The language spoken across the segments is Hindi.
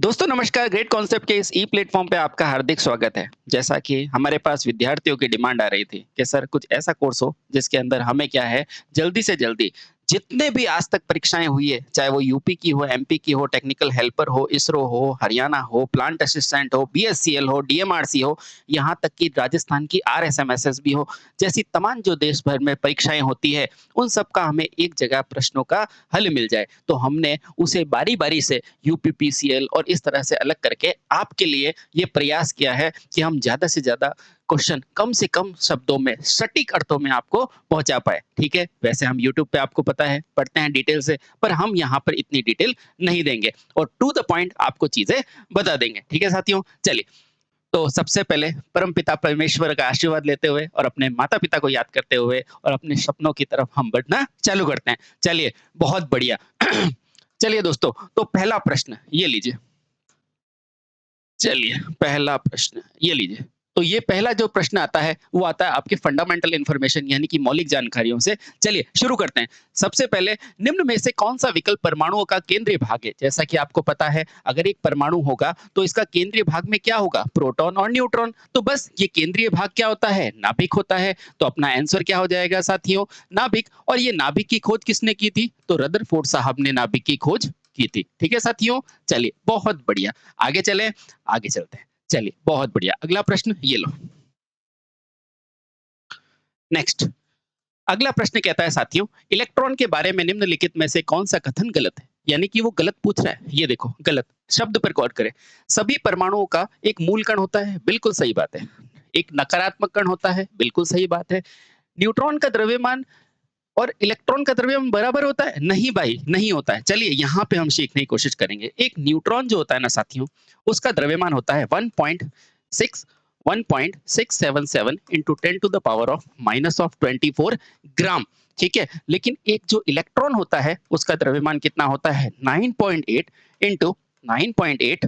दोस्तों नमस्कार। ग्रेट कॉन्सेप्ट के इस ई प्लेटफॉर्म पे आपका हार्दिक स्वागत है। जैसा कि हमारे पास विद्यार्थियों की डिमांड आ रही थी कि सर कुछ ऐसा कोर्स हो जिसके अंदर हमें क्या है, जल्दी से जल्दी जितने भी आज तक परीक्षाएं हुई है, चाहे वो यूपी की हो, एमपी की हो, टेक्निकल हेल्पर हो, इसरो हो, हरियाणा हो, प्लांट असिस्टेंट हो, बीएससीएल हो, डीएमआरसी हो, यहाँ तक कि राजस्थान की आरएसएमएसएस भी हो, जैसी तमाम जो देश भर में परीक्षाएं होती है, उन सब का हमें एक जगह प्रश्नों का हल मिल जाए। तो हमने उसे बारी बारी से यूपीपीसीएल और इस तरह से अलग करके आपके लिए ये प्रयास किया है कि हम ज्यादा से ज्यादा क्वेश्चन कम से कम शब्दों में, सटीक अर्थों में आपको पहुंचा पाए। ठीक है, वैसे हम यूट्यूब पे आपको पता है पढ़ते हैं डिटेल से, पर हम यहाँ पर इतनी डिटेल नहीं देंगे और टू द पॉइंट आपको चीजें बता देंगे। ठीक है साथियों, चलिए। तो सबसे पहले परम पिता परमेश्वर का आशीर्वाद लेते हुए और अपने माता पिता को याद करते हुए और अपने सपनों की तरफ हम बढ़ना चालू करते हैं। चलिए, बहुत बढ़िया। चलिए दोस्तों, तो पहला प्रश्न ये लीजिए। चलिए, पहला प्रश्न ये लीजिए। तो ये पहला जो प्रश्न आता है वो आता है आपके फंडामेंटल इन्फॉर्मेशन यानी कि मौलिक जानकारियों से। चलिए शुरू करते हैं। सबसे पहले, निम्न में से कौन सा विकल्प परमाणुओं का केंद्रीय भाग है? जैसा कि आपको पता है, अगर एक परमाणु होगा तो इसका केंद्रीय भाग में क्या होगा? प्रोटॉन और न्यूट्रॉन। तो बस ये केंद्रीय भाग क्या होता है? नाभिक होता है। तो अपना आंसर क्या हो जाएगा साथियों? नाभिक। और ये नाभिक की खोज किसने की थी? तो रदरफोर्ड साहब ने नाभिक की खोज की थी। ठीक है साथियों, चलिए बहुत बढ़िया। आगे चले, आगे चलते हैं। चलिए बहुत बढ़िया, अगला प्रश्न ये लो। नेक्स्ट, अगला प्रश्न कहता है साथियों, इलेक्ट्रॉन के बारे में निम्नलिखित में से कौन सा कथन गलत है? यानी कि वो गलत पूछ रहा है। ये देखो, गलत शब्द पर गौर करें। सभी परमाणुओं का एक मूल कण होता है, बिल्कुल सही बात है। एक नकारात्मक कण होता है, बिल्कुल सही बात है। न्यूट्रॉन का द्रव्यमान और इलेक्ट्रॉन का द्रव्यमान बराबर होता है? नहीं भाई, नहीं होता है। चलिए यहाँ पे हम सीखने की कोशिश करेंगे। एक न्यूट्रॉन जो होता है ना साथियों, उसका द्रव्यमान होता है 1.677 into 10 to the power of -24 ग्राम। ठीक है, लेकिन एक जो इलेक्ट्रॉन होता है उसका द्रव्यमान कितना होता है? 9.8 into 9.8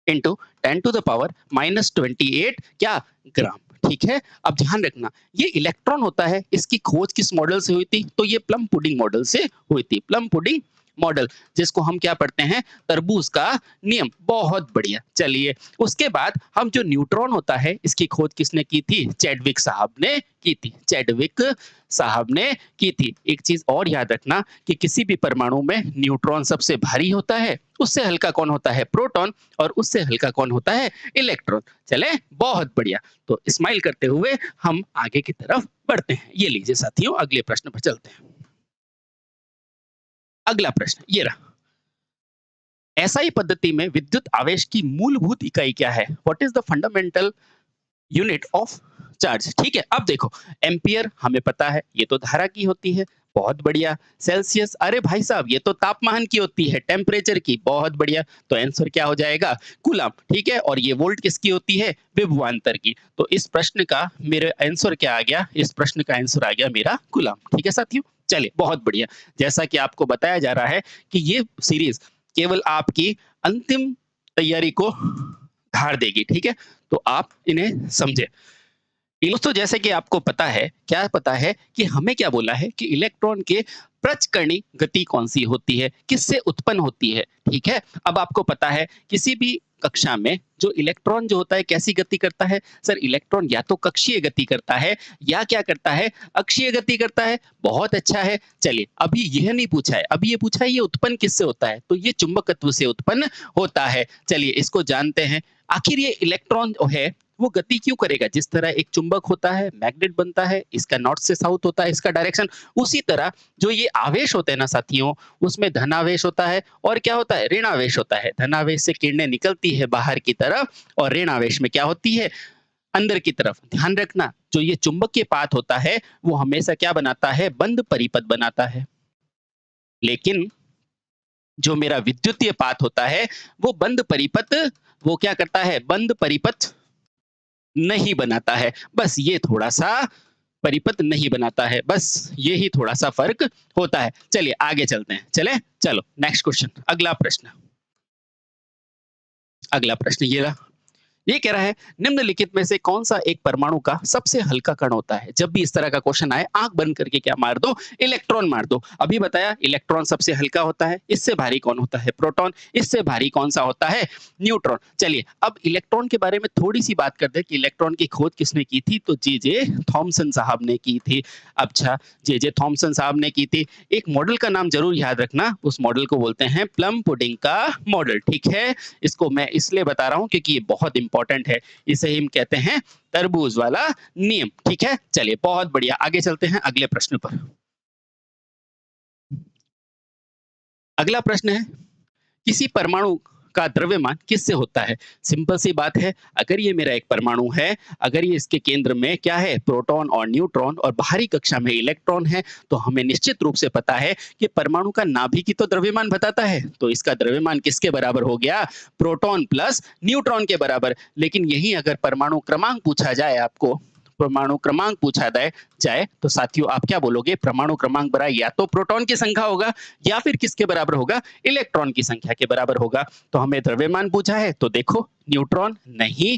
into 10 to the power -28 क्या? ग्राम। ठीक है, अब ध्यान रखना, ये इलेक्ट्रॉन होता है, इसकी खोज किस मॉडल से हुई थी? तो ये प्लम पुडिंग मॉडल से हुई थी। प्लम पुडिंग मॉडल, जिसको हम क्या पढ़ते हैं? तरबूज का नियम। बहुत बढ़िया। चलिए, उसके बाद हम जो न्यूट्रॉन होता है, इसकी खोज किसने की थी? चैडविक साहब ने की थी। चैडविक साहब ने की थी। एक चीज और याद रखना कि किसी भी परमाणु में न्यूट्रॉन सबसे भारी होता है, उससे हल्का कौन होता है? प्रोटॉन। और उससे हल्का कौन होता है? इलेक्ट्रॉन। चले, बहुत बढ़िया। तो स्माइल करते हुए हम आगे की तरफ बढ़ते हैं। ये लीजिए साथियों, अगले प्रश्न पर चलते हैं। अगला प्रश्न ये रहा। एसआई पद्धति में विद्युत आवेश की मूलभूत इकाई क्या है? What is the fundamental unit of charge? ठीक है, अब देखो, एम्पियर हमें पता है, ये तो धारा की होती है। बहुत बढ़िया। सेल्सियस, अरे भाई साहब ये तो तापमान की होती है, टेम्परेचर की। बहुत बढ़िया। तो आंसर क्या हो जाएगा? कूलम। ठीक है, और ये वोल्ट किसकी होती है? विभवांतर की। तो इस प्रश्न का मेरे आंसर क्या आ गया? इस प्रश्न का आंसर आ गया मेरा कूलम। ठीक है साथियों, चलिए बहुत बढ़िया। जैसा कि आपको बताया जा रहा है कि ये सीरीज केवल आपकी अंतिम तैयारी को धार देगी। ठीक है, तो आप इन्हें समझे। दोस्तों, जैसे कि आपको पता है, क्या पता है कि हमें क्या बोला है कि इलेक्ट्रॉन के प्रचकर्णी गति कौन सी होती है, किससे उत्पन्न होती है? ठीक है, अब आपको पता है किसी भी कक्षा में जो इलेक्ट्रॉन जो होता है कैसी गति करता है? सर, इलेक्ट्रॉन या तो कक्षीय गति करता है या क्या करता है? अक्षीय गति करता है। बहुत अच्छा है। चलिए, अभी यह नहीं पूछा है, अभी ये पूछा है ये उत्पन्न किससे होता है? तो ये चुंबकत्व से उत्पन्न होता है। चलिए इसको जानते हैं। आखिर ये इलेक्ट्रॉन जो है वो गति क्यों करेगा? जिस तरह एक चुंबक होता है, मैग्नेट बनता है, इसका नॉर्थ से साउथ होता है इसका डायरेक्शन, उसी तरह जो ये आवेश होते हैं ना साथियों, उसमें धनावेश होता है और क्या होता है? ऋणावेश होता है। धनावेश से किरणें निकलती है बाहर की तरफ और ऋणावेश में क्या होती है? अंदर की तरफ। ध्यान रखना, जो ये चुंबकीय पाथ होता है वो हमेशा क्या बनाता है? बंद परिपथ बनाता है। लेकिन जो मेरा विद्युतीय पाथ होता है वो बंद परिपथ, वो क्या करता है? बंद परिपथ नहीं बनाता है। बस ये थोड़ा-सा परिपथ नहीं बनाता है, बस ये ही थोड़ा-सा फ़र्क होता है। चलिए आगे चलते हैं। चलें? चलो नेक्स्ट क्वेश्चन, अगला प्रश्न। अगला प्रश्न ये रहा। ये कह रहा है निम्नलिखित में से कौन सा एक परमाणु का सबसे हल्का कण होता है। जब भी इस तरह का क्वेश्चन आए आंख बंद करके क्या मार दो, इलेक्ट्रॉन मार दो। अभी बताया इलेक्ट्रॉन सबसे हल्का होता है, इससे भारी कौन होता है, प्रोटॉन, इससे भारी कौन सा होता है, न्यूट्रॉन। चलिए अब इलेक्ट्रॉन के बारे में थोड़ी सी बात करते हैं कि इलेक्ट्रॉन की खोज किसने की थी, तो जे जे थॉमसन साहब ने की थी। अच्छा, जे जे थॉमसन साहब ने की थी। एक मॉडल का नाम जरूर याद रखना, उस मॉडल को बोलते हैं प्लम पुडिंग का मॉडल, ठीक है। इसको मैं इसलिए बता रहा हूं क्योंकि ये बहुत इंपॉर्टेंट है, इसे हम कहते हैं तरबूज वाला नियम, ठीक है। चलिए बहुत बढ़िया, आगे चलते हैं अगले प्रश्न पर। अगला प्रश्न है किसी परमाणु का द्रव्यमान किससे होता है। सिंपल सी बात है, अगर ये मेरा एक परमाणु है, अगर ये इसके केंद्र में क्या है, प्रोटॉन और न्यूट्रॉन, और बाहरी कक्षा में इलेक्ट्रॉन है, तो हमें निश्चित रूप से पता है कि परमाणु का नाभिक ही तो द्रव्यमान बताता है। तो इसका द्रव्यमान किसके बराबर हो गया, प्रोटॉन प्लस न्यूट्रॉन के बराबर। लेकिन यही अगर परमाणु क्रमांक पूछा जाए आपको, परमाणु क्रमांक पूछा जाए तो साथियों आप क्या बोलोगे, परमाणु क्रमांक बड़ा या तो प्रोटॉन की संख्या होगा या फिर किसके बराबर होगा, इलेक्ट्रॉन की संख्या के बराबर होगा। तो हमें द्रव्यमान पूछा है, तो देखो न्यूट्रॉन नहीं,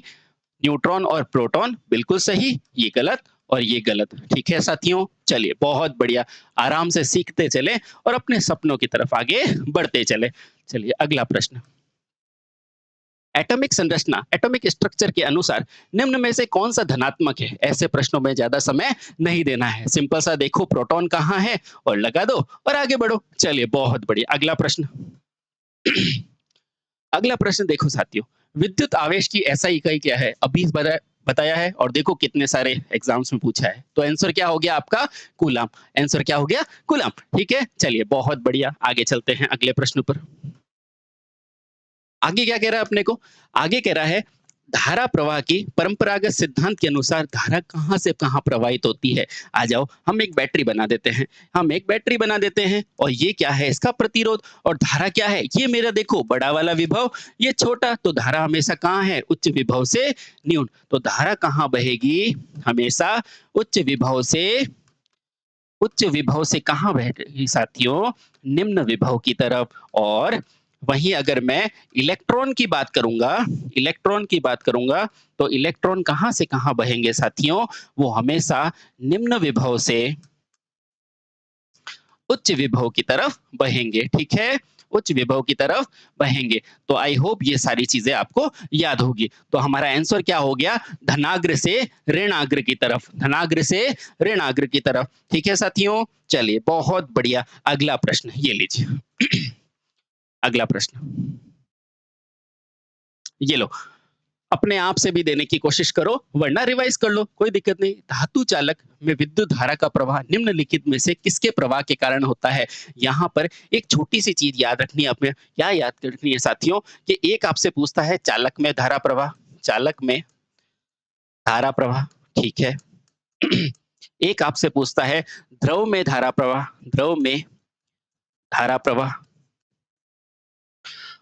न्यूट्रॉन और प्रोटॉन बिल्कुल सही, ये गलत और ये गलत, ठीक है साथियों। चलिए बहुत बढ़िया, आराम से सीखते चले और अपने सपनों की तरफ आगे बढ़ते चले। चलिए अगला प्रश्न, एटॉमिक संरचना, एटॉमिक स्ट्रक्चर के अनुसार निम्न में से कौन सा धनात्मक है। ऐसे प्रश्नों में ज्यादा समय नहीं देना है, सिंपल सा देखो प्रोटॉन कहाँ है और लगा दो और आगे बढ़ो। चलिए बहुत बढ़िया, अगला प्रश्न। अगला प्रश्न देखो साथियों, विद्युत आवेश की ऐसा इकाई क्या है, अभी बताया है और देखो कितने सारे एग्जाम्स में पूछा है। तो आंसर क्या हो गया आपका, कूलम। आंसर क्या हो गया, कूलम, ठीक है। चलिए बहुत बढ़िया, आगे चलते हैं अगले प्रश्न पर। आगे क्या कह रहा है अपने को, आगे कह रहा है धारा प्रवाह की परंपरागत सिद्धांत के अनुसार धारा कहां से कहां प्रवाहित होती है। आ जाओ हम एक बैटरी बना देते हैं, हम एक बैटरी बना देते हैं और ये क्या है, इसका प्रतिरोध, और धारा क्या है, ये मेरा देखो बड़ा वाला विभव, ये छोटा, तो धारा हमेशा कहां है, उच्च विभव से न्यून। तो धारा कहां बहेगी, हमेशा उच्च विभव से, उच्च विभव से कहां बहेगी साथियों, निम्न विभव की तरफ। और वहीं अगर मैं इलेक्ट्रॉन की बात करूंगा, इलेक्ट्रॉन की बात करूंगा, तो इलेक्ट्रॉन कहां से कहां बहेंगे साथियों, वो हमेशा निम्न विभव से उच्च विभव की तरफ बहेंगे, ठीक है, उच्च विभव की तरफ बहेंगे। तो आई होप ये सारी चीजें आपको याद होगी। तो हमारा आंसर क्या हो गया, धनाग्र से ऋणाग्र की तरफ, धनाग्र से ऋणाग्र की तरफ, ठीक है साथियों। चलिए बहुत बढ़िया, अगला प्रश्न ये लीजिए। अगला प्रश्न ये लो, अपने आप से भी देने की कोशिश करो वरना रिवाइज कर लो, कोई दिक्कत नहीं। धातु चालक में विद्युत धारा का प्रवाह निम्नलिखित में से किसके प्रवाह के कारण होता है। यहाँ पर एक छोटी सी चीज याद रखनी है, अपने क्या याद रखनी है साथियों, कि एक आपसे पूछता है चालक में धारा प्रवाह, चालक में धारा प्रवाह, ठीक है। एक आपसे पूछता है द्रव में धारा प्रवाह, द्रव में धारा प्रवाह,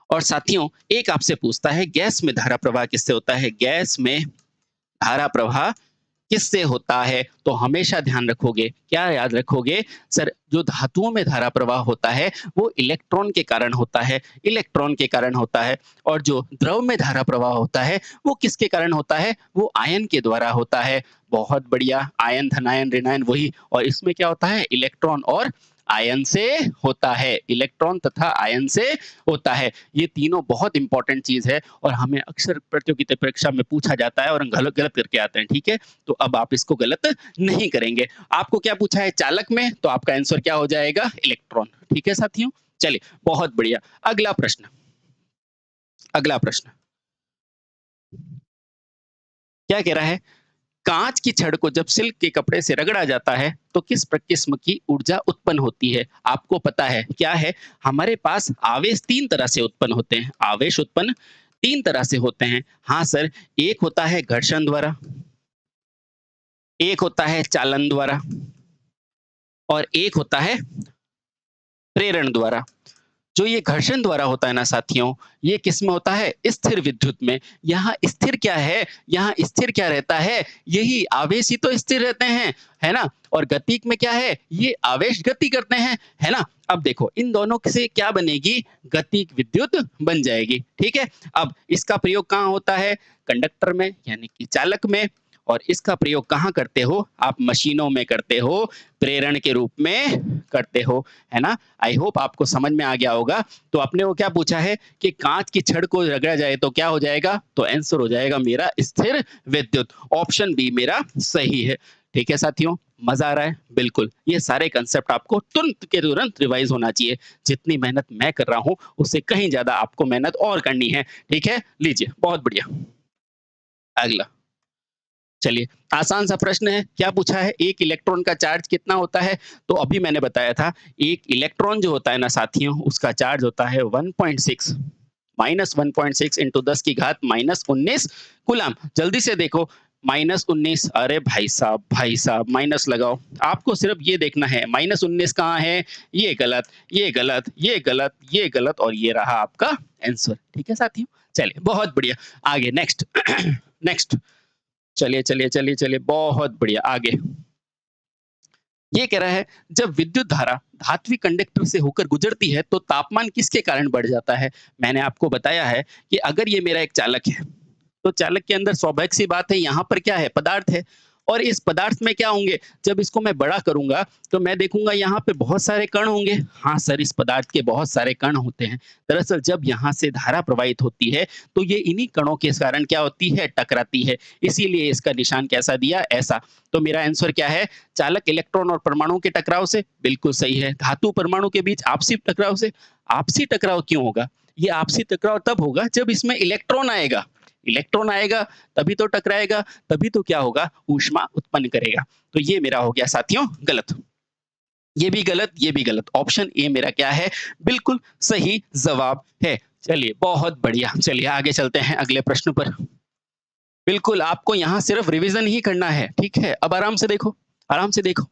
और साथियों एक आपसे पूछता है गैस में धारा प्रवाह किससे होता है, गैस में धारा प्रवाह किससे होता है। तो हमेशा ध्यान रखोगे, क्या याद रखोगे, सर जो धातुओं में धारा प्रवाह होता है वो इलेक्ट्रॉन के कारण होता है, इलेक्ट्रॉन के कारण होता है। और जो द्रव में धारा प्रवाह होता है वो किसके कारण होता है, वो आयन के द्वारा होता है। बहुत बढ़िया, आयन, धनायन, ऋणायन वही, और इसमें क्या होता है, इलेक्ट्रॉन और आयन से होता है, इलेक्ट्रॉन तथा आयन से होता है। ये तीनों बहुत इंपॉर्टेंट चीज है और हमें अक्सर प्रतियोगिता परीक्षा में पूछा जाता है और हम गलत गलत करके आते हैं, ठीक है। तो अब आप इसको गलत नहीं करेंगे। आपको क्या पूछा है, चालक में, तो आपका आंसर क्या हो जाएगा, इलेक्ट्रॉन, ठीक है साथियों। चलिए बहुत बढ़िया, अगला प्रश्न, अगला प्रश्न क्या कह रहा है, कांच की छड़ को जब सिल्क के कपड़े से रगड़ा जाता है तो किस किस्म की ऊर्जा उत्पन्न होती है। आपको पता है क्या है, हमारे पास आवेश तीन तरह से उत्पन्न होते हैं, आवेश उत्पन्न तीन तरह से होते हैं। हाँ सर, एक होता है घर्षण द्वारा, एक होता है चालन द्वारा, और एक होता है प्रेरण द्वारा। जो ये घर्षण द्वारा होता है ना साथियों, ये किस में होता है? स्थिर विद्युत में। यहाँ स्थिर क्या है? यहाँ स्थिर क्या रहता है? यही आवेश ही तो स्थिर रहते हैं, है ना? और गतिक में क्या है? ये आवेश गति करते हैं, है ना? अब देखो इन दोनों से क्या बनेगी? गतिक विद्युत बन जाएगी, ठीक है? अब इसका प्रयोग कहाँ होता है? कंडक्टर में यानी कि चालक में। और इसका प्रयोग कहाँ करते हो? आप मशीनों में करते हो, प्रेरण के रूप में करते हो, है ना? आई होप आपको समझ में आ गया होगा। तो आपने वो क्या पूछा है कि कांच की छड़ को रगड़ा जाए तो क्या हो जाएगा? तो आंसर हो जाएगा मेरा स्थिर विद्युत। ऑप्शन बी मेरा सही है। ठीक है साथियों, मजा आ रहा है? बिल्कुल। ये सारे कंसेप्ट आपको तुरंत के तुरंत रिवाइज होना चाहिए। जितनी मेहनत मैं कर रहा हूँ उससे कहीं ज्यादा आपको मेहनत और करनी है। ठीक है, लीजिए, बहुत बढ़िया। अगला, चलिए, आसान सा प्रश्न है। क्या पूछा है? एक इलेक्ट्रॉन का चार्ज कितना होता है? तो अभी मैंने बताया था, एक इलेक्ट्रॉन जो होता है ना साथियों, उसका चार्ज होता है 1.6 माइनस 1.6 इंटू 10 की घात माइनस 19 कूलम। जल्दी से देखो, माइनस 19, अरे भाई साहब माइनस लगाओ। आपको सिर्फ ये देखना है माइनस 19 कहाँ है? ये गलत, ये गलत, ये गलत, ये गलत, और ये रहा आपका आंसर। ठीक है साथियों, चलिए बहुत बढ़िया। आगे नेक्स्ट नेक्स्ट, चलिए चलिए चलिए चलिए, बहुत बढ़िया। आगे ये कह रहा है, जब विद्युत धारा धात्विक कंडक्टर से होकर गुजरती है तो तापमान किसके कारण बढ़ जाता है? मैंने आपको बताया है कि अगर ये मेरा एक चालक है, तो चालक के अंदर स्वाभाविक सी बात है, यहाँ पर क्या है? पदार्थ है। और इस पदार्थ में क्या होंगे? जब इसको मैं बड़ा करूंगा तो मैं देखूंगा यहाँ पे बहुत सारे कण होंगे। हाँ सर, इस पदार्थ के बहुत सारे कण होते हैं। दरअसल जब यहाँ से धारा प्रवाहित होती है तो ये इन्हीं कणों के कारण क्या होती है? टकराती है। इसीलिए इसका निशान कैसा दिया? ऐसा। तो मेरा आंसर क्या है? चालक इलेक्ट्रॉन और परमाणु के टकराव से। बिल्कुल सही है। धातु परमाणु के बीच आपसी टकराव से। आपसी टकराव क्यों होगा? ये आपसी टकराव तब होगा जब इसमें इलेक्ट्रॉन आएगा। इलेक्ट्रॉन आएगा तभी तो टकराएगा, तभी तो क्या होगा? ऊष्मा उत्पन्न करेगा। तो ये मेरा हो गया साथियों गलत। ये भी गलत, ये भी गलत। ऑप्शन ए मेरा क्या है? बिल्कुल सही जवाब है। चलिए बहुत बढ़िया, चलिए आगे चलते हैं अगले प्रश्न पर। बिल्कुल आपको यहाँ सिर्फ रिवीजन ही करना है, ठीक है? अब आराम से देखो, आराम से देखो।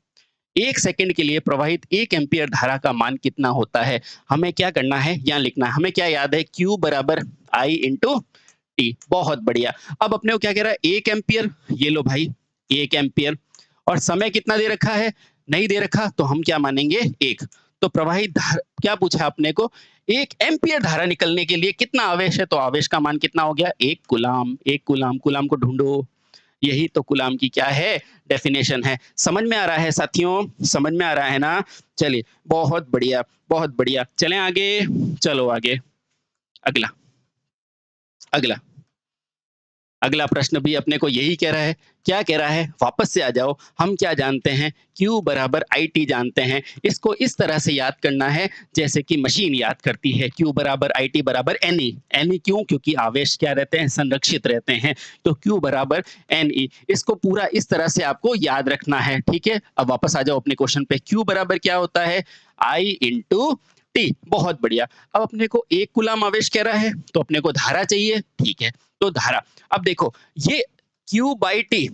1 सेकंड के लिए प्रवाहित 1 एम्पीयर धारा का मान कितना होता है? हमें क्या करना है? यहाँ लिखना है। हमें क्या याद है? Q बराबर I इंटू टी। बहुत बढ़िया। अब अपने को क्या कह रहा है? 1 एम्पीयर, ये लो भाई 1 एम्पीयर। और समय कितना दे रखा है? नहीं दे रखा, तो हम क्या मानेंगे? 1। तो प्रवाहित धारा क्या पूछा अपने को? 1 एम्पीयर धारा निकलने के लिए कितना आवेश है? तो आवेश का मान कितना हो गया? 1 कूलाम। 1 कूलाम, कूलाम को ढूंढो। यही तो कूलाम की क्या है? डेफिनेशन है। समझ में आ रहा है साथियों? समझ में आ रहा है ना? चलिए बहुत बढ़िया, बहुत बढ़िया। चलें आगे, चलो आगे। अगला, अगला, अगला प्रश्न भी अपने को यही कह रहा है। क्या कह रहा है? वापस से आ जाओ। हम क्या जानते हैं? Q बराबर IT जानते हैं। इसको इस तरह से याद करना है जैसे कि मशीन याद करती है। Q बराबर IT बराबर NE। NE क्यों? क्योंकि आवेश क्या रहते हैं? संरक्षित रहते हैं। तो Q बराबर NE। इसको पूरा इस तरह से आपको याद रखना है, ठीक है? अब वापस आ जाओ अपने क्वेश्चन पे। Q बराबर क्या होता है? I into T. बहुत बढ़िया। अब अपने को 1 कूलाम आवेश कह रहा है तो अपने को धारा चाहिए, ठीक है? तो धारा, अब देखो ये Q बाई टी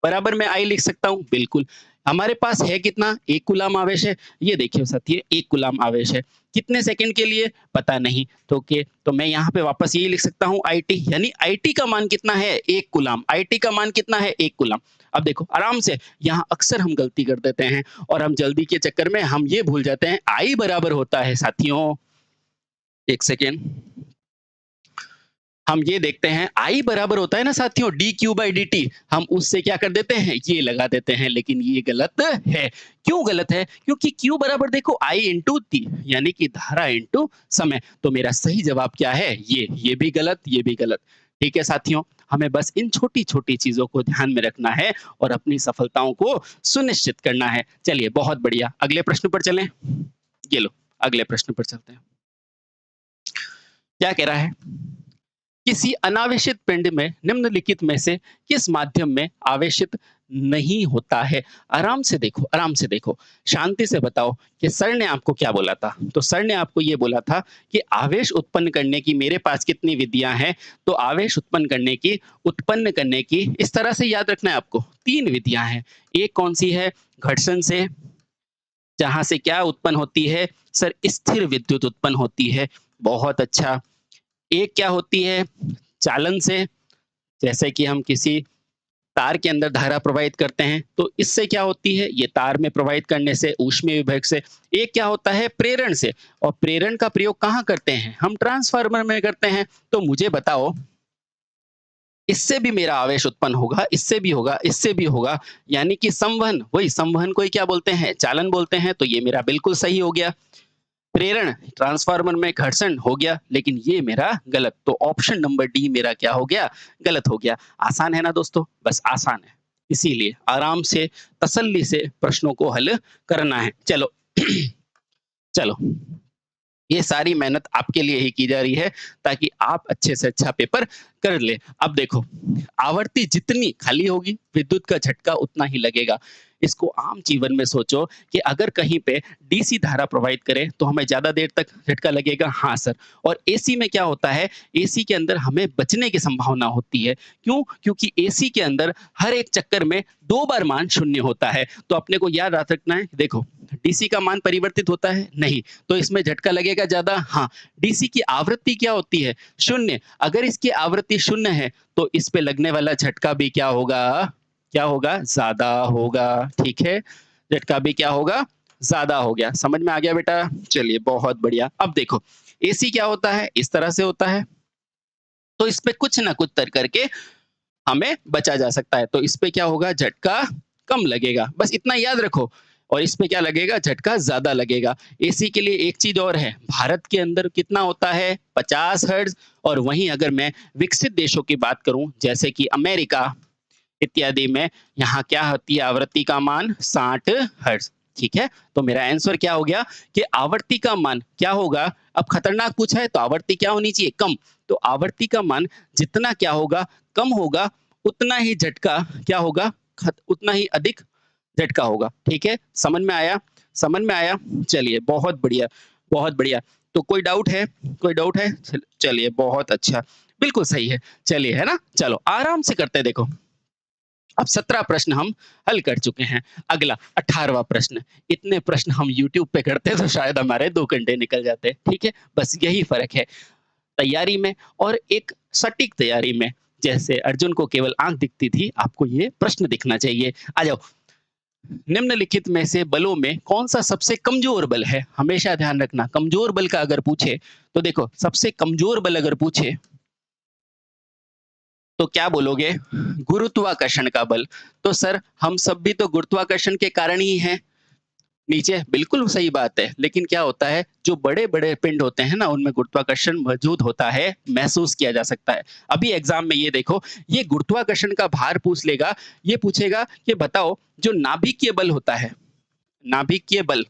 बराबर मैं I लिख सकता हूँ, बिल्कुल। हमारे पास है कितना? 1 कूलाम आवेश है। ये देखिए साथी, 1 कूलाम आवेश है। कितने सेकंड के लिए? पता नहीं। तो के तो मैं यहाँ पे वापस यही लिख सकता हूँ IT, यानी IT का मान कितना है? 1 कूलाम। IT का मान कितना है? 1 कूलाम। अब देखो आराम से, यहाँ अक्सर हम गलती कर देते हैं और हम जल्दी के चक्कर में हम ये भूल जाते हैं I बराबर होता है साथियों, 1 सेकेंड, हम ये देखते हैं I बराबर होता है ना साथियों dq by dt, हम उससे क्या कर देते हैं? ये लगा देते हैं, लेकिन ये गलत है। क्यों गलत है? क्योंकि Q बराबर देखो I इंटू टी, यानी कि धारा इंटू समय। तो मेरा सही जवाब क्या है? ये भी गलत, ये भी गलत। ठीक है साथियों, हमें बस इन छोटी-छोटी चीजों को ध्यान में रखना है और अपनी सफलताओं को सुनिश्चित करना है। चलिए बहुत बढ़िया, अगले प्रश्न पर चलें। ये लो, अगले प्रश्न पर चलते हैं। क्या कह रहा है? किसी अनावेशित पिंड में निम्नलिखित में से किस माध्यम में आवेशित नहीं होता है? आराम से देखो, आराम से देखो, शांति से बताओ कि सर ने आपको क्या बोला था? तो सर ने आपको ये बोला था कि आवेश उत्पन्न करने की मेरे पास कितनी विधियां हैं? तो आवेश उत्पन्न करने की इस तरह से याद रखना है आपको, 3 विधियां हैं। एक कौन सी है? घर्षण से, जहाँ से क्या उत्पन्न होती है? सर स्थिर विद्युत उत्पन्न होती है। बहुत अच्छा। एक क्या होती है? चालन से, जैसे कि हम किसी तार के अंदर धारा प्रवाहित करते हैं, तो इससे क्या होती है? ये तार में प्रवाहित करने से, ऊष्मीय विभव से। एक क्या होता है? प्रेरण से, और प्रेरण का प्रयोग कहाँ करते हैं? हम ट्रांसफार्मर में करते हैं। तो मुझे बताओ, इससे भी मेरा आवेश उत्पन्न होगा, इससे भी होगा, इससे भी होगा, यानी कि संवहन, वही संवहन को ही क्या बोलते हैं? चालन बोलते हैं। तो ये मेरा बिल्कुल सही हो गया। प्रेरण, ट्रांसफार्मर में घर्षण हो गया, लेकिन ये मेरा गलत। तो ऑप्शन नंबर डी मेरा क्या हो गया? गलत हो गया। आसान है ना दोस्तों? बस आसान है। इसीलिए आराम से, तसल्ली से प्रश्नों को हल करना है। चलो चलो, ये सारी मेहनत आपके लिए ही की जा रही है, ताकि आप अच्छे से अच्छा पेपर कर ले। अब देखो, आवर्ती जितनी खाली होगी, विद्युत का झटका उतना ही लगेगा। इसको आम जीवन में सोचो कि अगर कहीं पे डीसी धारा प्रवाहित करें तो हमें ज्यादा देर तक झटका लगेगा। हाँ सर। और एसी में क्या होता है? एसी के अंदर हमें बचने की संभावना होती है। क्यों? क्योंकि एसी के अंदर हर एक चक्कर में 2 बार मान शून्य होता है। तो अपने को याद रखना है, देखो, डीसी का मान परिवर्तित होता है नहीं, तो इसमें झटका लगेगा ज्यादा। हाँ, डीसी की आवृत्ति क्या होती है? शून्य। अगर इसकी आवृत्ति शून्य है, तो इस पे लगने वाला झटका भी क्या होगा? क्या होगा? ज्यादा होगा। ठीक है, झटका भी क्या होगा? ज्यादा हो गया। समझ में आ गया बेटा? चलिए, बहुत बढ़िया। अब देखो, एसी क्या होता है? इस तरह से होता है। तो इस पे कुछ ना कुछ तर करके हमें बचा जा सकता है। तो इस पे क्या होगा? झटका कम लगेगा, बस इतना याद रखो। और इस पे क्या लगेगा? झटका ज्यादा लगेगा। एसी के लिए एक चीज और है, भारत के अंदर कितना होता है? 50 हर्ट्ज। और वहीं अगर मैं विकसित देशों की बात करूं, जैसे कि अमेरिका इत्यादि में, यहाँ क्या होती है आवृत्ति का मान? 60 हर्ट्ज। ठीक है, तो मेरा आंसर क्या हो गया कि आवृत्ति का मान क्या होगा? अब खतरनाक पूछा है, तो आवृत्ति क्या होनी चाहिए? कम। तो आवृत्ति का मान जितना क्या होगा? कम होगा, उतना ही झटका क्या होगा? उतना ही अधिक झटका होगा। ठीक है, समझ में आया? समझ में आया? चलिए, बहुत बढ़िया, बहुत बढ़िया। तो कोई डाउट है? कोई डाउट है? चलिए, बहुत अच्छा, बिल्कुल सही है। चलिए, है ना? चलो आराम से करते हैं। देखो, अब 17 प्रश्न हम हल कर चुके हैं। अगला 18वां प्रश्न। इतने प्रश्न हम यूट्यूब पे करते तो शायद हमारे 2 घंटे निकल जाते। ठीक है, बस यही फर्क है तैयारी में और एक सटीक तैयारी में। जैसे अर्जुन को केवल आंख दिखती थी, आपको ये प्रश्न दिखना चाहिए। आ जाओ। निम्नलिखित में से बलों में कौन सा सबसे कमजोर बल है? हमेशा ध्यान रखना, कमजोर बल का अगर पूछे तो देखो, सबसे कमजोर बल अगर पूछे तो क्या बोलोगे? गुरुत्वाकर्षण का बल। तो सर, हम सब भी तो गुरुत्वाकर्षण के कारण ही हैं नीचे। बिल्कुल सही बात है, लेकिन क्या होता है, जो बड़े बड़े पिंड होते हैं ना, उनमें गुरुत्वाकर्षण मौजूद होता है, महसूस किया जा सकता है। अभी एग्जाम में ये देखो, ये गुरुत्वाकर्षण का भार पूछ लेगा। ये पूछेगा कि बताओ, जो नाभिकीय बल होता है, नाभिकीय बल,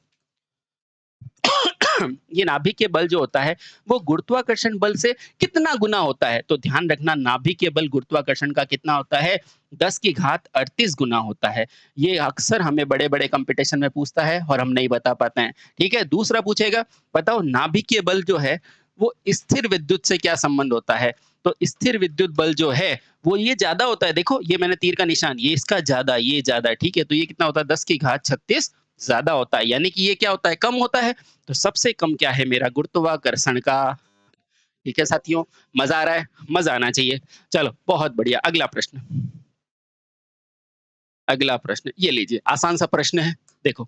ये नाभिकीय बल जो होता है, वो गुरुत्वाकर्षण बल से कितना गुना होता है? तो ध्यान रखना, नाभिकीय बल गुरुत्वाकर्षण का कितना होता है? 10 की घात 38 गुना होता है। ये अक्सर हमें बड़े-बड़े कंपटीशन में पूछता है और हम नहीं बता पाते हैं। ठीक है, दूसरा पूछेगा, बताओ नाभिकीय बल जो है, वो स्थिर विद्युत से क्या संबंध होता है? तो स्थिर विद्युत बल जो है, वो ये ज्यादा होता है। देखो, ये मैंने तीर का निशान, ये इसका ज्यादा, ये ज्यादा है। ठीक है, तो ये कितना होता है? 10 की घात 36 ज्यादा होता है, यानी कि ये क्या होता है? कम होता है। तो सबसे कम क्या है मेरा? गुरुत्वाकर्षण का। ठीक है साथियों, मजा आ रहा है? मजा आना चाहिए। चलो, बहुत बढ़िया। अगला प्रश्न, अगला प्रश्न ये लीजिए, आसान सा प्रश्न है। देखो,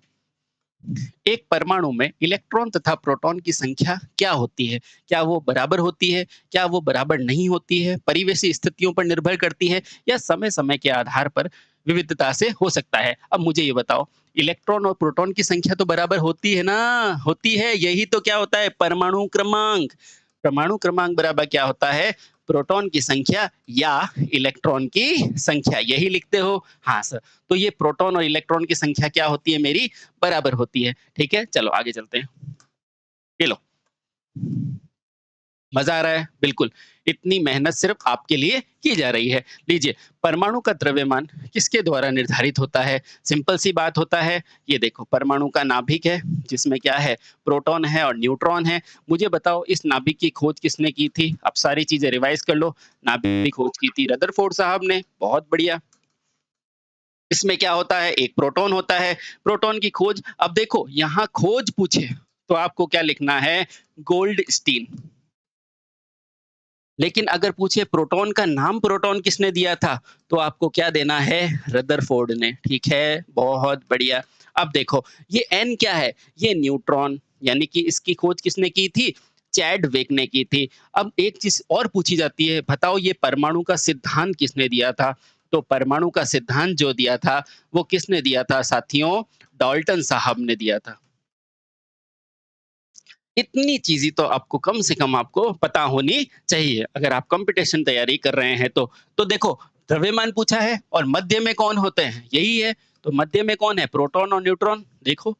एक परमाणु में इलेक्ट्रॉन तथा प्रोटॉन की संख्या क्या होती है? क्या वो बराबर होती है? क्या वो बराबर नहीं होती है? परिवेशी स्थितियों पर निर्भर करती है, या समय समय के आधार पर विविधता से हो सकता है? अब मुझे ये बताओ, इलेक्ट्रॉन और प्रोटॉन की संख्या तो बराबर होती है ना? होती है, यही तो क्या होता है? परमाणु क्रमांक। परमाणु क्रमांक बराबर क्या होता है? प्रोटॉन की संख्या या इलेक्ट्रॉन की संख्या, यही लिखते हो। हाँ सर। तो ये प्रोटॉन और इलेक्ट्रॉन की संख्या क्या होती है मेरी? बराबर होती है। ठीक है, चलो आगे चलते हैं। ये लो, मजा आ रहा है? बिल्कुल। इतनी मेहनत सिर्फ आपके लिए की जा रही है। लीजिए, परमाणु का द्रव्यमान किसके द्वारा निर्धारित होता है? सिंपल सी बात होता है। ये देखो, परमाणु का नाभिक है, जिसमें क्या है? प्रोटॉन है और न्यूट्रॉन है। मुझे बताओ, इस नाभिक की खोज किसने की थी? अब सारी चीजें रिवाइज कर लो। नाभिक की खोज की थी रदरफोर्ड साहब ने। बहुत बढ़िया। इसमें क्या होता है, एक प्रोटॉन होता है, प्रोटॉन की खोज। अब देखो यहाँ खोज पूछे तो आपको क्या लिखना है, गोल्डस्टीन। लेकिन अगर पूछे प्रोटॉन का नाम प्रोटॉन किसने दिया था, तो आपको क्या देना है, रदरफोर्ड ने। ठीक है, बहुत बढ़िया। अब देखो ये एन क्या है, ये न्यूट्रॉन, यानी कि इसकी खोज किसने की थी, चैडविक ने की थी। अब एक चीज और पूछी जाती है, बताओ ये परमाणु का सिद्धांत किसने दिया था। तो परमाणु का सिद्धांत जो दिया था वो किसने दिया था साथियों, डाल्टन साहब ने दिया था। इतनी चीज़ें तो आपको कम से कम आपको पता होनी चाहिए, अगर आप कॉम्पिटिशन तैयारी कर रहे हैं तो। तो देखो द्रव्यमान पूछा है और मध्य में कौन होते हैं, यही है। तो मध्य में कौन है, प्रोटॉन और न्यूट्रॉन। देखो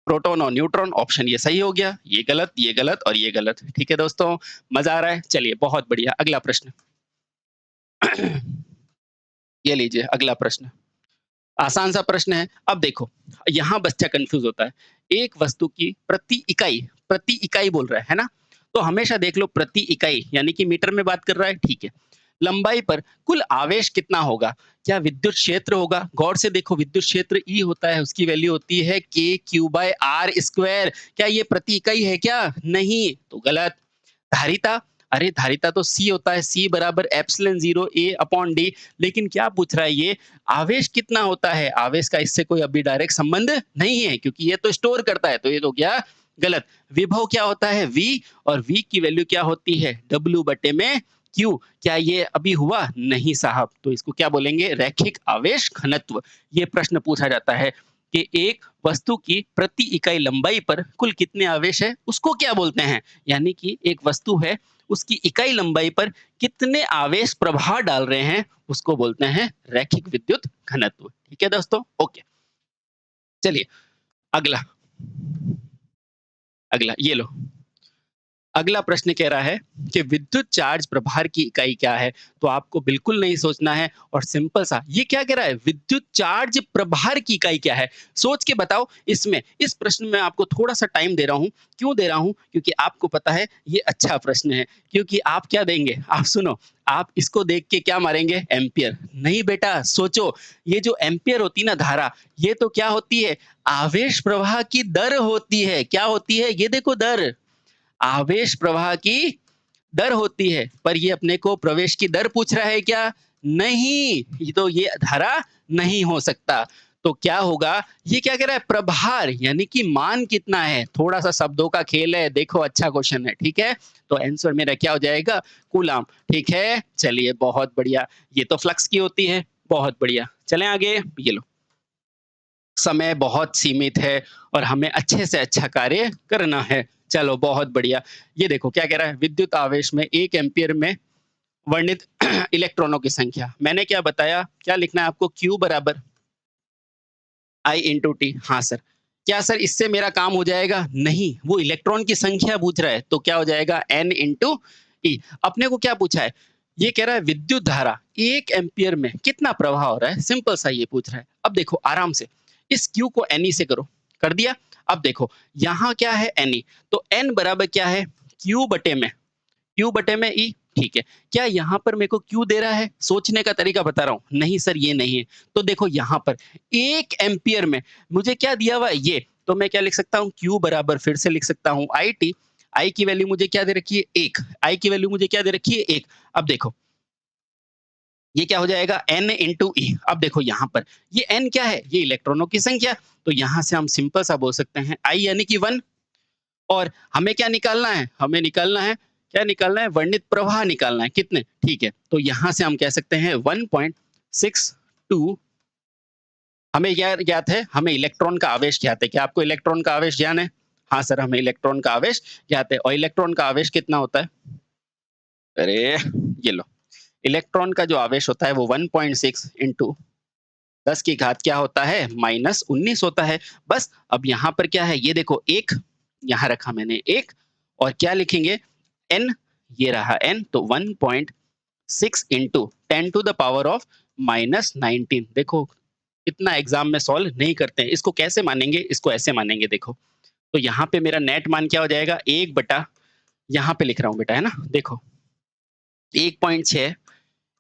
प्रोटॉन और न्यूट्रॉन, ऑप्शन ये सही हो गया, ये गलत और ये गलत। ठीक है दोस्तों, मजा आ रहा है, चलिए बहुत बढ़िया। अगला प्रश्न ये लीजिए अगला प्रश्न, आसान सा प्रश्न है। अब देखो यहाँ बच्चा कंफ्यूज होता है, एक वस्तु की प्रति इकाई बोल रहा है ना। तो हमेशा देख लो प्रति इकाई यानी कि मीटर में बात कर रहा है, ठीक है। लंबाई पर कुल आवेश कितना होगा, क्या विद्युत क्षेत्र होगा। गौर से देखो विद्युत क्षेत्र ई होता है, उसकी वैल्यू होती है के क्यू बाय आर स्क्वायर। क्या ये प्रति इकाई है क्या, नहीं, तो गलत। धारिता, अरे धारिता तो सी होता है, सी बराबर एप्सिलॉन 0 ए अपॉन डी। लेकिन क्या पूछ रहा है ये, आवेश कितना होता है, आवेश का इससे कोई अभी डायरेक्ट संबंध नहीं है क्योंकि ये तो स्टोर करता है, तो ये तो क्या, गलत। विभव क्या होता है, वी, और वी की वैल्यू क्या होती है, डब्ल्यू बटे में क्यू। क्या ये अभी हुआ, नहीं साहब, तो इसको क्या बोलेंगे, रैखिक आवेश घनत्व। ये प्रश्न पूछा जाता है कि एक वस्तु की प्रति इकाई लंबाई पर कुल कितने आवेश है, उसको क्या बोलते हैं। यानी कि एक वस्तु है, उसकी इकाई लंबाई पर कितने आवेश प्रभाव डाल रहे हैं, उसको बोलते हैं रैखिक विद्युत घनत्व। ठीक है दोस्तों, ओके। चलिए अगला, अगला ये लो। अगला प्रश्न कह रहा है कि विद्युत चार्ज प्रभार की इकाई क्या है। तो आपको बिल्कुल नहीं सोचना है और सिंपल सा, ये क्या कह रहा है, विद्युत चार्ज प्रभार की इकाई क्या है, सोच के बताओ। इसमें इस प्रश्न में आपको थोड़ा सा टाइम दे रहा हूं, क्यों दे रहा हूं, क्योंकि आपको पता है ये अच्छा प्रश्न है। क्योंकि आप क्या देंगे, आप सुनो, आप इसको देख के क्या मारेंगे, एम्पियर। नहीं बेटा, सोचो, ये जो एम्पियर होती ना धारा, ये तो क्या होती है, आवेश प्रवाह की दर होती है। क्या होती है, ये देखो दर, आवेश प्रवाह की दर होती है। पर ये अपने को प्रवेश की दर पूछ रहा है क्या, नहीं, ये तो ये धारा नहीं हो सकता। तो क्या होगा, ये क्या कह रहा है, प्रभार यानी कि मान कितना है, थोड़ा सा शब्दों का खेल है। देखो अच्छा क्वेश्चन है, ठीक है। तो आंसर मेरा क्या हो जाएगा, कूलाम। ठीक है, चलिए बहुत बढ़िया। ये तो फ्लक्स की होती है, बहुत बढ़िया। चलें आगे, ये लो। समय बहुत सीमित है और हमें अच्छे से अच्छा कार्य करना है। चलो बहुत बढ़िया। ये देखो क्या कह रहा है, विद्युत आवेश में 1 एम्पीयर में वर्णित इलेक्ट्रॉनों की संख्या। मैंने क्या बताया, क्या लिखना है आपको, Q बराबर I इंटू टी। हाँ सर, क्या सर इससे मेरा काम हो जाएगा, नहीं, वो इलेक्ट्रॉन की संख्या पूछ रहा है, तो क्या हो जाएगा, N इंटू ई। अपने को क्या पूछा है, ये कह रहा है विद्युत धारा 1 एम्पीयर में कितना प्रवाह हो रहा है, सिंपल सा ये पूछ रहा है। अब देखो आराम से इस Q को Ne से करो, कर दिया। अब देखो यहाँ क्या है, Ne, तो N बराबर क्या है, Q बटे में, Q बटे में E। ठीक है, क्या यहाँ पर मेरे को Q दे रहा है, सोचने का तरीका बता रहा हूँ, नहीं सर ये नहीं है। तो देखो यहाँ पर 1 एम्पीयर में मुझे क्या दिया हुआ है, ये, तो मैं क्या लिख सकता हूँ, Q बराबर फिर से लिख सकता हूँ IT। I की वैल्यू मुझे क्या दे रखी है, 1। I की वैल्यू मुझे क्या दे रखी है, 1। अब देखो ये क्या हो जाएगा, N इंटू ई। अब देखो यहाँ पर ये N क्या है, ये इलेक्ट्रॉनों की संख्या। तो यहाँ से हम सिंपल सा बोल सकते हैं I यानी कि 1। और हमें क्या निकालना है, हमें निकालना है, क्या निकालना है, वर्णित प्रवाह निकालना है, कितने। ठीक है, तो यहाँ से हम कह सकते हैं 1.62। हमें क्या ज्ञात है, हमें इलेक्ट्रॉन का आवेश ज्ञात है। क्या आपको इलेक्ट्रॉन का आवेश ज्ञान है, हाँ सर हमें इलेक्ट्रॉन का आवेश ज्ञात है। और इलेक्ट्रॉन का आवेश कितना होता है, अरे ये लो, इलेक्ट्रॉन का जो आवेश होता है वो 1.6 इंटू 10 की घात क्या होता है, -19 होता है। बस अब यहाँ पर क्या है, ये देखो एक, यहाँ रखा मैंने एक, और क्या लिखेंगे, n, ये रहा n, तो 1.6 into 10 to the power of -19। देखो इतना एग्जाम में सॉल्व नहीं करते हैं, इसको कैसे मानेंगे, इसको ऐसे मानेंगे। देखो तो यहाँ पे मेरा नेट मान क्या हो जाएगा, 1 बटा, यहाँ पे लिख रहा हूँ बेटा, है ना, देखो 1.6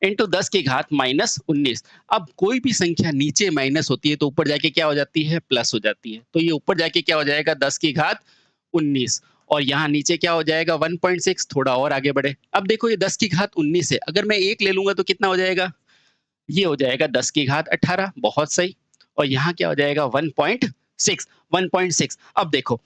इंटू 10 की घात माइनस 19। अब कोई भी संख्या नीचे माइनस होती है तो ऊपर जाके क्या हो जाती है? प्लस हो जाती है। तो ये ऊपर जाके क्या हो जाएगा? 10 की घात 19 और यहाँ नीचे क्या हो जाएगा? 1.6। थोड़ा और आगे बढ़े। अब देखो ये 10 की घात 19 है, अगर मैं 1 ले लूँगा तो कितना हो जाएगा? ये हो जाएगा 10 की घात 18। बहुत सही। और यहाँ क्या हो जाएगा? 1.6। 1.6। अब देखो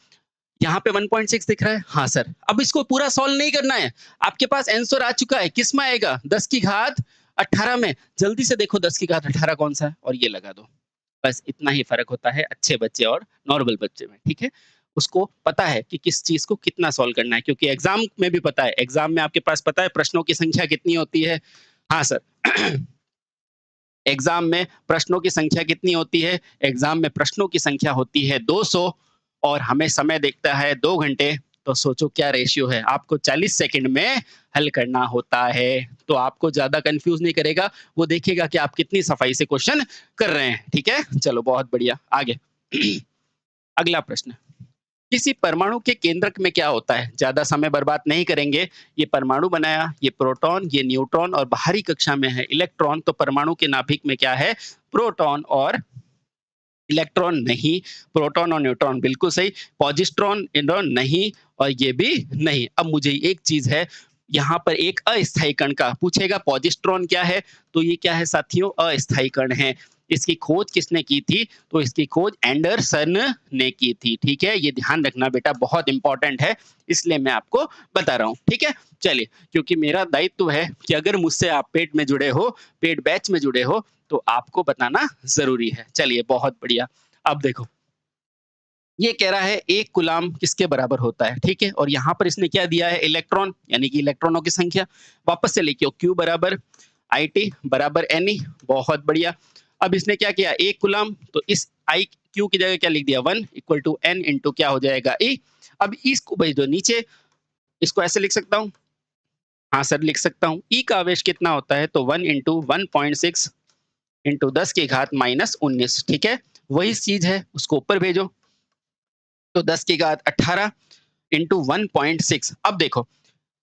यहाँ पे 1.6 दिख रहा है? हाँ सर। अब इसको पूरा सॉल्व नहीं करना है। आपके पास आंसर आ चुका है। किस में आएगा? 10 की घात 18 में। जल्दी से देखो 10 की घात 18 कौन सा है और ये लगा दो। बस इतना ही फ़र्क होता है अच्छे बच्चे और नॉर्मल बच्चे में, ठीक है? उसको पता है कि किस चीज़ को कितना सॉल्व करना है, क्योंकि एग्ज़ाम में भी पता है। एग्ज़ाम में आपके पास पता है प्रश्नों की संख्या कितनी होती है? हाँ सर। एग्ज़ाम में प्रश्नों की संख्या कितनी होती है? एग्ज़ाम में प्रश्नों की संख्या होती है 200 और हमें समय दिखता है 2 घंटे। तो सोचो क्या रेशियो है? आपको 40 सेकंड में हल करना होता है। तो आपको ज़्यादा कन्फ्यूज़ नहीं करेगा, वो देखेगा कि आप कितनी सफाई से क्वेश्चन कर रहे हैं, ठीक है? चलो बहुत बढ़िया, आगे। अगला प्रश्न। किसी परमाणु के केंद्रक में क्या होता है? ज़्यादा समय बर्बाद नहीं करेंगे। ये परमाणु बनाया, ये प्रोटॉन, ये न्यूट्रॉन और बाहरी कक्षा में है इलेक्ट्रॉन। तो परमाणु के नाभिक में क्या है? प्रोटॉन और इलेक्ट्रॉन नहीं। प्रोटॉन और न्यूट्रॉन बिल्कुल सही। पॉजिट्रॉन, न्यूट्रॉन नहीं और ये भी नहीं। अब मुझे एक चीज़ है, यहाँ पर एक अस्थायी कण का पूछेगा पॉजिट्रॉन क्या है? तो ये क्या है साथियों? अस्थायी कण है। इसकी खोज किसने की थी? तो इसकी खोज एंडरसन ने की थी, ठीक है? ये ध्यान रखना बेटा, बहुत इंपॉर्टेंट है, इसलिए मैं आपको बता रहा हूँ, ठीक है? चलिए, क्योंकि मेरा दायित्व है कि अगर मुझसे आप पेड में जुड़े हो, पेड बैच में जुड़े हो, तो आपको बताना ज़रूरी है। चलिए बहुत बढ़िया। अब देखो, ये कह रहा है 1 कूलाम किसके बराबर होता है, ठीक है? और यहाँ पर इसने क्या दिया है? इलेक्ट्रॉन, यानी कि इलेक्ट्रॉनों की संख्या। वापस से लिखिए, Q बराबर IT बराबर Ne। बहुत बढ़िया। अब इसने क्या किया? 1 कूलाम, तो इस I Q की जगह क्या लिख दिया? 1 इक्वल टू N इंटू क्या हो जाएगा? E। अब इसको भेज दो नीचे, इसको ऐसे लिख सकता हूँ? हाँ सर, लिख सकता हूँ। E का आवेश कितना होता है? तो 1 इंटू 1.6 इंटू 10 की घात माइनस 19, ठीक है? वही चीज़ है, उसको ऊपर भेजो। तो 10 की घात 18 इंटू 1.6। अब देखो,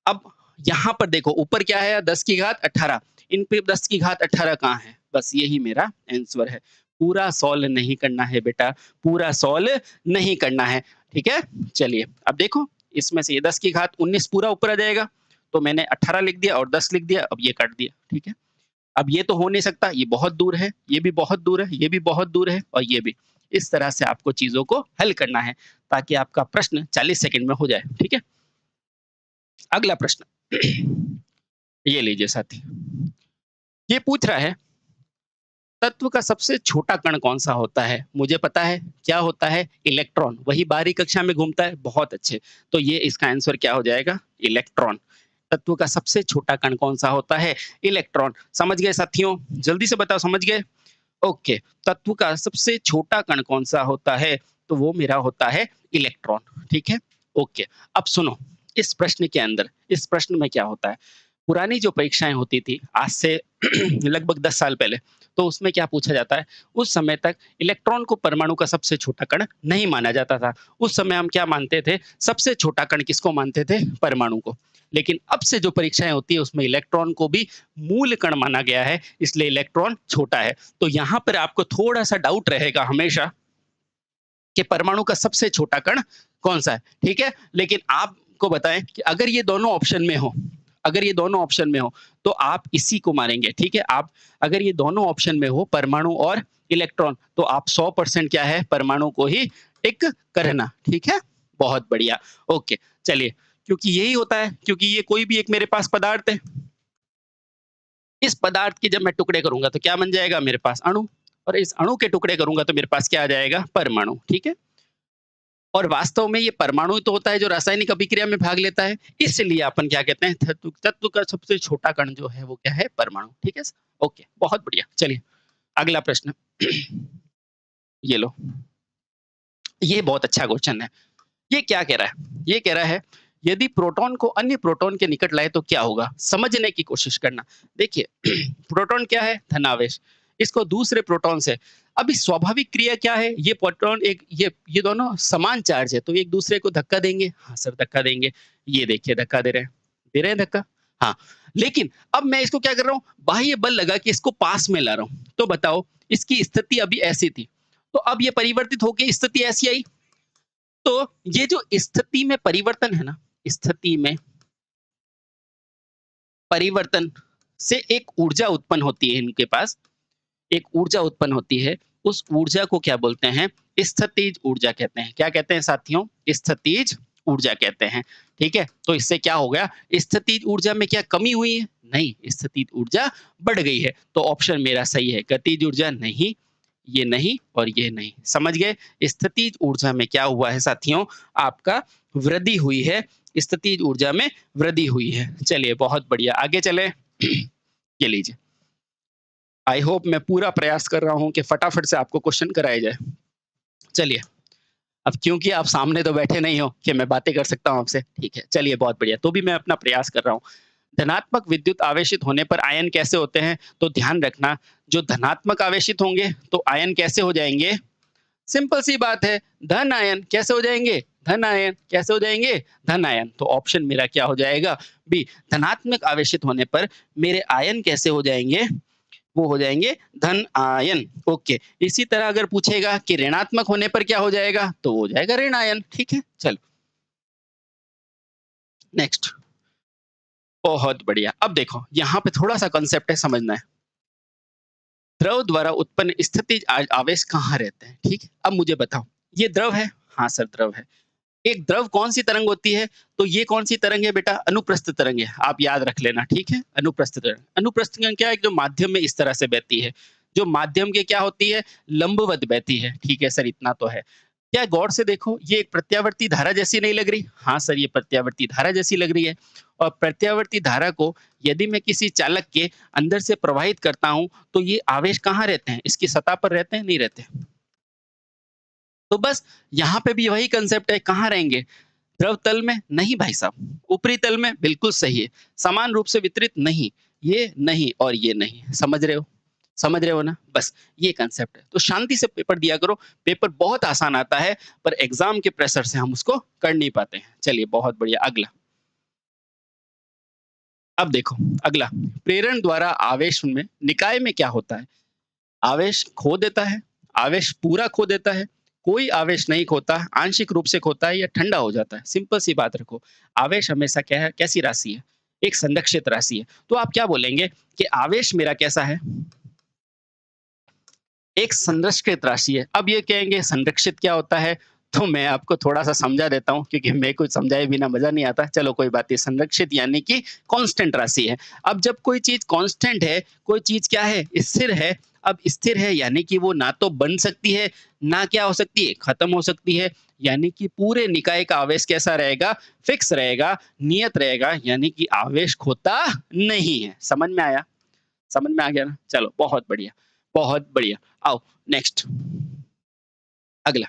अब यहाँ पर देखो ऊपर क्या है? 10 की घात 18। इन पे 10 की घात 18 कहाँ है? बस यही मेरा आंसर है। पूरा सॉल्व नहीं करना है बेटा, पूरा सॉल्व नहीं करना है, ठीक है? चलिए, अब देखो इसमें से ये 10 की घात 19 पूरा ऊपर आ जाएगा। तो मैंने 18 लिख दिया और 10 लिख दिया, अब ये काट दिया, ठीक है? अब ये तो हो नहीं सकता, ये बहुत दूर है, ये भी बहुत दूर है, ये भी बहुत दूर है और ये भी। इस तरह से आपको चीज़ों को हल करना है ताकि आपका प्रश्न 40 सेकंड में हो जाए, ठीक है? अगला प्रश्न। ये लीजिए साथी। ये पूछ रहा है, तत्व का सबसे छोटा कण कौन-सा होता है? मुझे पता है, क्या होता है? इलेक्ट्रॉन। वही बाहरी कक्षा में घूमता है, बहुत अच्छे। तो ये इसका आंसर क्या हो जाएगा? इलेक्ट्रॉन। तत्व का सबसे छोटा कण कौन-सा होता है? इलेक्ट्रॉन। समझ गए साथियों? जल्दी से बताओ, समझ गए? ओके। तत्व का सबसे छोटा कण कौन-सा होता है? तो वो मेरा होता है इलेक्ट्रॉन, ठीक है? ओके। अब सुनो, इस प्रश्न के अंदर, इस प्रश्न में क्या होता है? पुरानी जो परीक्षाएँ होती थी, आज से लगभग 10 साल पहले, तो उसमें क्या पूछा जाता है, उस समय तक इलेक्ट्रॉन को परमाणु का सबसे छोटा कण नहीं माना जाता था। उस समय हम क्या मानते थे? सबसे छोटा कण किसको मानते थे? परमाणु को। लेकिन अब से जो परीक्षाएँ होती है, उसमें इलेक्ट्रॉन को भी मूल कण माना गया है, इसलिए इलेक्ट्रॉन छोटा है। तो यहाँ पर आपको थोड़ा-सा डाउट रहेगा हमेशा कि परमाणु का सबसे छोटा कण कौन-सा है, ठीक है? लेकिन आपको बताएँ कि अगर ये दोनों ऑप्शन में हो, अगर ये दोनों ऑप्शन में हो, तो आप इसी को मानेंगे, ठीक है? आप अगर ये दोनों ऑप्शन में हो, परमाणु और इलेक्ट्रॉन, तो आप 100% क्या है? परमाणु को ही टिक करना, ठीक है? बहुत बढ़िया, ओके। चलिए, क्योंकि यही होता है, क्योंकि ये कोई भी एक मेरे पास पदार्थ है, इस पदार्थ के जब मैं टुकड़े करूँगा, तो क्या बन जाएगा? मेरे पास अणु, और इस अणु के टुकड़े करूँगा, तो मेरे पास क्या आ जाएगा? परमाणु, ठीक है? और वास्तव में ये परमाणु तो होता है जो रासायनिक अभिक्रिया में भाग लेता है, इसलिए अपन क्या कहते हैं? तत्व तत्व का सबसे छोटा कण जो है वो क्या है? परमाणु, ठीक है? ओके, बहुत बढ़िया। चलिए, अगला प्रश्न। ये लो, ये बहुत अच्छा क्वेश्चन है। ये क्या कह रहा है? ये कह रहा है, यदि प्रोटॉन को अन्य प्रोटॉन के निकट लाए तो क्या होगा? समझने की कोशिश करना। देखिए, प्रोटॉन क्या है? धनावेश। इसको दूसरे प्रोटॉन से, अभी स्वाभाविक क्रिया क्या है? ये प्रोटॉन एक ये दोनों समान चार्ज है, तो एक दूसरे को धक्का देंगे। हाँ सर, धक्का देंगे। ये देखिए धक्का दे रहे हैं। दे रहे हैं धक्का? हाँ, लेकिन अब मैं इसको क्या कर रहा हूँ, बाह्य बल लगा के इसको पास में ला रहा हूँ। तो बताओ इसकी स्थिति अभी ऐसी थी, तो अब ये परिवर्तित होके स्थिति ऐसी आई। तो ये जो स्थिति में परिवर्तन है ना, स्थिति में परिवर्तन से एक ऊर्जा उत्पन्न होती है इनके पास, एक ऊर्जा उत्पन्न होती है, उस ऊर्जा को क्या बोलते हैं? स्थितिज ऊर्जा कहते हैं। क्या कहते हैं साथियों? स्थितिज ऊर्जा कहते हैं। ठीक है? तो इससे क्या हो गया? स्थितिज ऊर्जा में क्या कमी हुई है? नहीं, स्थितिज ऊर्जा बढ़ गई है। तो ऑप्शन मेरा सही है। गतिज ऊर्जा नहीं, ये नहीं और ये नहीं। समझ गए? स्थितिज ऊर्जा में क्या हुआ है साथियों? आपका वृद्धि हुई है। स्थितिज ऊर्जा में वृद्धि हुई है। चलिए बहुत बढ़िया, आगे चलें। ये लीजिए। आई होप मैं पूरा प्रयास कर रहा हूँ कि फटाफट से आपको क्वेश्चन कराया जाए। चलिए, अब क्योंकि आप सामने तो बैठे नहीं हो कि मैं बातें कर सकता हूँ आपसे, ठीक है, चलिए बहुत बढ़िया, तो भी मैं अपना प्रयास कर रहा हूँ। धनात्मक विद्युत आवेशित होने पर आयन कैसे होते हैं? तो ध्यान रखना, जो धनात्मक आवेशित होंगे तो आयन कैसे हो जाएंगे? सिंपल सी बात है, धन आयन कैसे हो जाएंगे? धन आयन कैसे हो जाएंगे? धन आयन। तो ऑप्शन मेरा क्या हो जाएगा? बी। धनात्मक आवेशित होने पर मेरे आयन कैसे हो जाएंगे? वो हो जाएंगे धन आयन। ओके, इसी तरह अगर पूछेगा कि ऋणात्मक होने पर क्या हो जाएगा, तो हो जाएगा ऋण आयन। ठीक है, चलो नेक्स्ट। बहुत बढ़िया। अब देखो यहाँ पे थोड़ा सा कंसेप्ट है, समझना है। द्रव द्वारा उत्पन्न स्थितिज आवेश कहाँ रहते हैं? ठीक है, अब मुझे बताओ, ये द्रव है? हाँ सर द्रव है। एक द्रव कौन सी तरंग होती है? तो ये कौन सी तरंग है बेटा? अनुप्रस्थ तरंग है, आप याद रख लेना। ठीक है, अनुप्रस्थ तरंग। अनुप्रस्थ तरंग क्या है? जो माध्यम में इस तरह से बहती है, जो माध्यम के क्या होती है? लंबवत बहती है। ठीक है सर, इतना तो है। क्या गौर से देखो, ये एक प्रत्यावर्ती धारा जैसी नहीं लग रही? हाँ सर, ये प्रत्यावर्ती धारा जैसी लग रही है। और प्रत्यावर्ती धारा को यदि मैं किसी चालक के अंदर से प्रवाहित करता हूं, तो ये आवेश कहाँ रहते हैं? इसकी सतह पर रहते हैं, नहीं रहते? तो बस यहाँ पे भी वही कंसेप्ट है, कहाँ रहेंगे? द्रव तल में? नहीं भाई साहब। ऊपरी तल में? बिल्कुल सही है। समान रूप से वितरित? नहीं, ये नहीं और ये नहीं। समझ रहे हो? समझ रहे हो ना? बस ये कंसेप्ट है। तो शांति से पेपर दिया करो। पेपर बहुत आसान आता है, पर एग्जाम के प्रेशर से हम उसको कर नहीं पाते हैं। चलिए बहुत बढ़िया, अगला। अब देखो अगला, प्रेरण द्वारा आवेश में निकाय में क्या होता है? आवेश खो देता है, आवेश पूरा खो देता है, कोई आवेश नहीं खोता, आंशिक रूप से खोता है या ठंडा हो जाता है। सिंपल सी बात रखो, आवेश हमेशा क्या है? कैसी राशि है? एक संरक्षित राशि है। तो आप क्या बोलेंगे कि आवेश मेरा कैसा है? एक संरक्षित राशि है। अब ये कहेंगे संरक्षित क्या होता है? तो मैं आपको थोड़ा-सा समझा देता हूँ, क्योंकि मैं कुछ समझाए बिना मज़ा नहीं आता। चलो कोई बात नहीं, संरक्षित यानी कि कांस्टेंट राशि है। अब जब कोई चीज़ कांस्टेंट है, कोई चीज़ क्या है? स्थिर है। अब स्थिर है यानी कि वो ना तो बन सकती है, ना क्या हो सकती है? खत्म हो सकती है। यानी कि पूरे निकाय का आवेश कैसा रहेगा? फिक्स रहेगा, नियत रहेगा, यानी कि आवेश खोता नहीं है। समझ में आया? समझ में आ गया ना? चलो बहुत बढ़िया, बहुत बढ़िया। आओ नेक्स्ट, अगला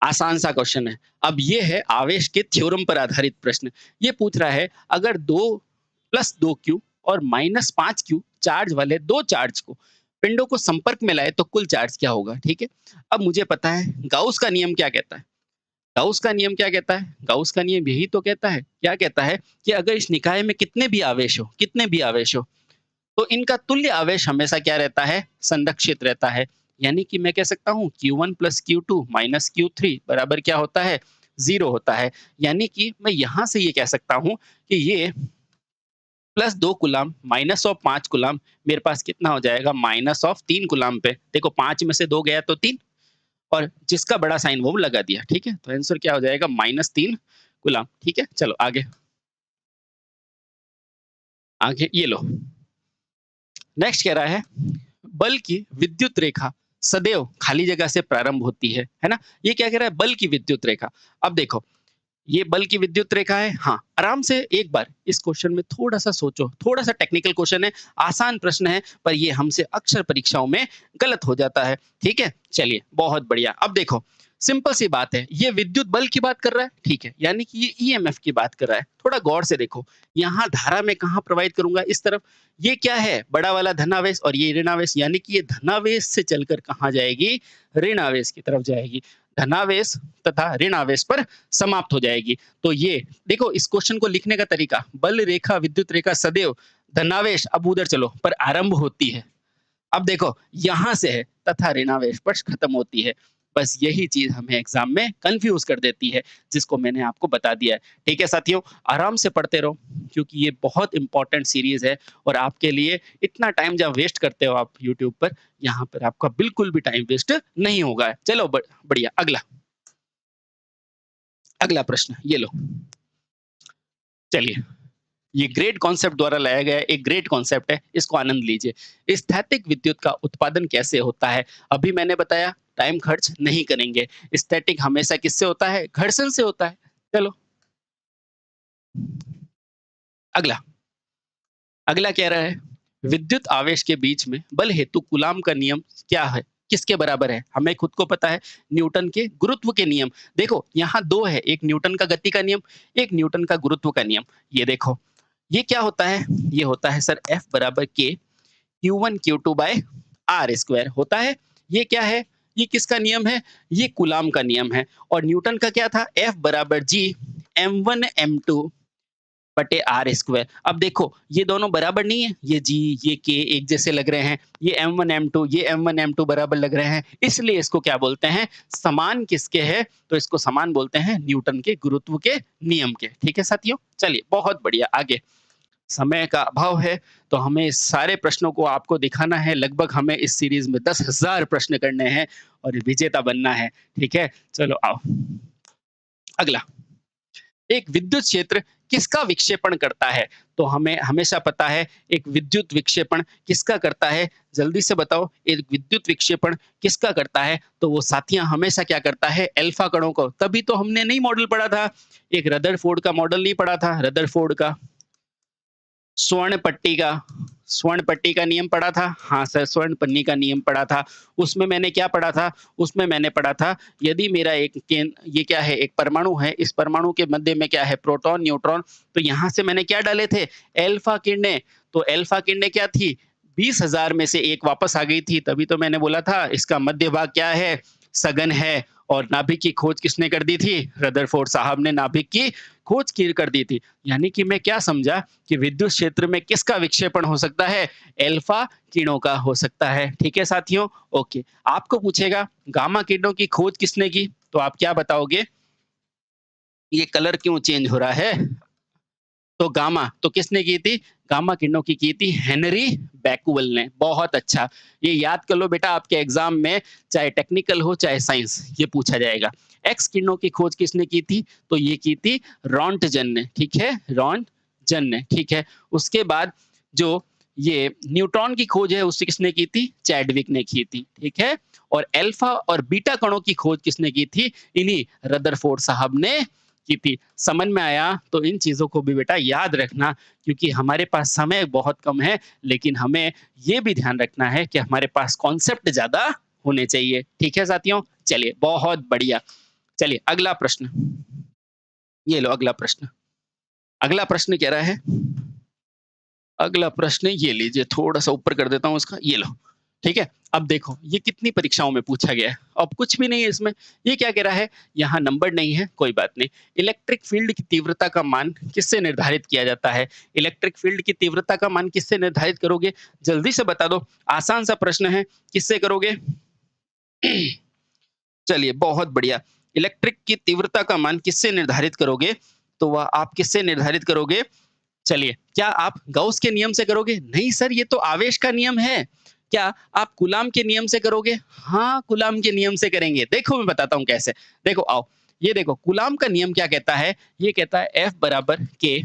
आसान सा क्वेश्चन है। अब ये है आवेश के थ्योरम पर आधारित प्रश्न। ये पूछ रहा है, अगर 2 + 2q और -5q चार्ज वाले दो चार्ज को पिंडों को संपर्क में लाए तो कुल चार्ज क्या होगा? ठीक है, अब मुझे पता है गाउस का नियम क्या कहता है? गाउस का नियम क्या कहता है? गाउस का नियम यही तो कहता है, क्या कहता है कि अगर इस निकाय में कितने भी आवेश हो, कितने भी आवेश हो, तो इनका तुल्य आवेश हमेशा क्या रहता है? संरक्षित रहता है। यानी कि मैं कह सकता हूँ Q1 + Q2 - Q3 बराबर क्या होता है? 0 होता है। यानी कि मैं यहाँ से ये कह सकता हूँ कि ये +2 कूलम्ब -5 कूलम्ब मेरे पास कितना हो जाएगा? -3 कूलम्ब पे। देखो 5 में से 2 गया तो 3, और जिसका बड़ा साइन वो लगा दिया। ठीक है? तो आंसर क्या हो जाएगा? -3 कूलम्ब। ठीक है? चलो आगे, आगे ये लो। नेक्स्ट कह रहा है, बल की विद्युत रेखा सदैव खाली जगह से प्रारंभ होती है ना? ये क्या कह रहा है? बल की विद्युत रेखा। अब देखो, ये बल की विद्युत रेखा है। हाँ, आराम से एक बार इस क्वेश्चन में थोड़ा-सा सोचो, थोड़ा-सा टेक्निकल क्वेश्चन है, आसान प्रश्न है, पर ये हमसे अक्सर परीक्षाओं में गलत हो जाता है। ठीक है? चलिए, बहुत बढ़िया। अब देखो, सिंपल सी बात है, ये विद्युत बल की बात कर रहा है, ठीक है? यानी कि ये ईएमएफ की बात कर रहा है। थोड़ा गौर से देखो, यहाँ धारा मैं कहाँ प्रवाहित करूँगा? इस तरफ। ये क्या है? बड़ा वाला धनावेश और ये ऋणावेश, यानी कि ये धनावेश से चलकर कहाँ जाएगी? ऋणावेश की तरफ जाएगी। धनावेश तथा ऋणावेश पर समाप्त हो जाएगी। तो ये देखो इस क्वेश्चन को लिखने का तरीका, बल रेखा, विद्युत रेखा सदैव धनावेश, अब उधर चलो, पर आरंभ होती है। अब देखो यहाँ से है तथा ऋणावेश पर खत्म होती है। बस यही चीज हमें एग्जाम में कंफ्यूज कर देती है, जिसको मैंने आपको बता दिया है। ठीक है साथियों, आराम से पढ़ते रहो, क्योंकि ये बहुत इंपॉर्टेंट सीरीज है और आपके लिए इतना टाइम जब वेस्ट करते हो आप यूट्यूब पर, यहाँ पर आपका बिल्कुल भी टाइम वेस्ट नहीं होगा। चलो बढ़िया, अगला अगला प्रश्न ये लो। चलिए, ये ग्रेट कॉन्सेप्ट द्वारा लाया गया एक ग्रेट कॉन्सेप्ट है, इसको आनंद लीजिए। स्थैतिक विद्युत का उत्पादन कैसे होता है? अभी मैंने बताया टाइम खर्च नहीं करेंगे। स्टैटिक हमेशा किससे होता है? घर्षण से होता है। चलो अगला अगला कह रहा है, विद्युत आवेश के बीच में बल हेतु कूलाम का नियम क्या है? किसके बराबर है? हमें खुद को पता है, न्यूटन के गुरुत्व के नियम। देखो यहाँ दो है, एक न्यूटन का गति का नियम, एक न्यूटन का गुरुत्व का नियम। ये देखो, ये क्या होता है? ये होता है सर F बराबर के Q1 Q2 bye are square होता है। ये क्या है? ये किसका नियम है? ये कूलाम का नियम है। और न्यूटन का क्या था? F बराबर G M1 M2 बटे आर स्क्वायर। अब देखो ये दोनों बराबर नहीं है, ये जी ये के एक जैसे लग रहे हैं, ये M1 M2 ये M1 M2 बराबर लग रहे हैं, इसलिए इसको क्या बोलते हैं? समान किसके है? तो इसको समान बोलते हैं न्यूटन के गुरुत्व के नियम के। ठीक है साथियों, चलिए बहुत बढ़िया। आगे समय का अभाव है, तो हमें इस सारे प्रश्नों को आपको दिखाना है। लगभग हमें इस सीरीज में 10,000 प्रश्न करने हैं और विजेता बनना है। ठीक है, चलो आओ अगला। एक विद्युत क्षेत्र किसका विक्षेपण करता है? तो हमें हमेशा पता है एक विद्युत विक्षेपण किसका करता है? जल्दी से बताओ, एक विद्युत विक्षेपण किसका करता है? तो वो साथियां हमेशा क्या करता है? अल्फा कणों को। तभी तो हमने नहीं मॉडल पढ़ा था, एक रदरफोर्ड का मॉडल नहीं पढ़ा था, रदरफोर्ड का स्वर्ण पट्टी का स्वर्ण पट्टी का नियम पढ़ा था। हाँ सर, स्वर्ण पन्नी का नियम पढ़ा था। उसमें मैंने क्या पढ़ा था? उसमें मैंने पढ़ा था, यदि मेरा एक ये क्या है? एक परमाणु है, इस परमाणु के मध्य में क्या है? Proton neutron. तो यहाँ से मैंने क्या डाले थे? अल्फा किरणें। तो अल्फा किरणें क्या थी? 20,000 में से एक वापस आ गई थी। तभी तो मैंने बोला था इसका मध्य भाग क्या है? सघन है। और नाभिक की खोज किसने कर दी थी? रदरफोर्ड साहब ने नाभिक की खोज की कर दी थी। यानी कि मैं क्या समझा कि विद्युत क्षेत्र में किसका विक्षेपण हो सकता है? अल्फा किरणों का हो सकता है। ठीक है साथियों, ओके। आपको पूछेगा गामा किरणों की खोज किसने की? तो आप क्या बताओगे? ये कलर क्यों चेंज हो रहा है? तो गामा तो किसने की थी? गामा किरणों की थी हेनरी बैकुअल ने। बहुत अच्छा, ये याद कर लो बेटा, आपके एग्जाम में चाहे टेक्निकल हो चाहे साइंस, ये पूछा जाएगा। एक्स किरणों की खोज किसने की थी? तो ये की थी रॉन्टजन ने। ठीक है, रॉन्टजन ने। ठीक है, उसके बाद जो ये न्यूट्रॉन की खोज है उससे किसने की थी? चैडविक ने की थी। ठीक है, और अल्फा और बीटा कणों की खोज किसने की थी? इन्हीं रदरफोर्ड साहब ने की थी। समझ में आया? तो इन चीजों को भी बेटा याद रखना, क्योंकि हमारे पास समय बहुत कम है, लेकिन हमें ये भी ध्यान रखना है कि हमारे पास कॉन्सेप्ट ज्यादा होने चाहिए। ठीक है साथियों, चलिए बहुत बढ़िया। चलिए अगला प्रश्न, ये लो अगला प्रश्न। अगला प्रश्न कह रहा है, अगला प्रश्न ये लीजिए, थोड़ा सा ऊपर कर देता हूँ इसका, ये लो। ठीक है, अब देखो ये कितनी परीक्षाओं में पूछा गया है। अब कुछ भी नहीं है इसमें। ये क्या कह रहा है? यहाँ नंबर नहीं है, कोई बात नहीं। इलेक्ट्रिक फील्ड की तीव्रता का मान किससे निर्धारित किया जाता है? इलेक्ट्रिक फील्ड की तीव्रता का मान किससे निर्धारित करोगे? जल्दी से बता दो, आसान सा प्रश्न है, किससे करोगे? चलिए बहुत बढ़िया। इलेक्ट्रिक की तीव्रता का मान किससे निर्धारित करोगे? तो वह आप किससे निर्धारित करोगे? चलिए, क्या आप गाउस के नियम से करोगे? नहीं सर, ये तो आवेश का नियम है। क्या आप कूलाम के नियम से करोगे? हाँ, कूलाम के नियम से करेंगे। देखो मैं बताता हूँ कैसे। देखो आओ, ये देखो कूलाम का नियम क्या कहता है? ये कहता है F बराबर के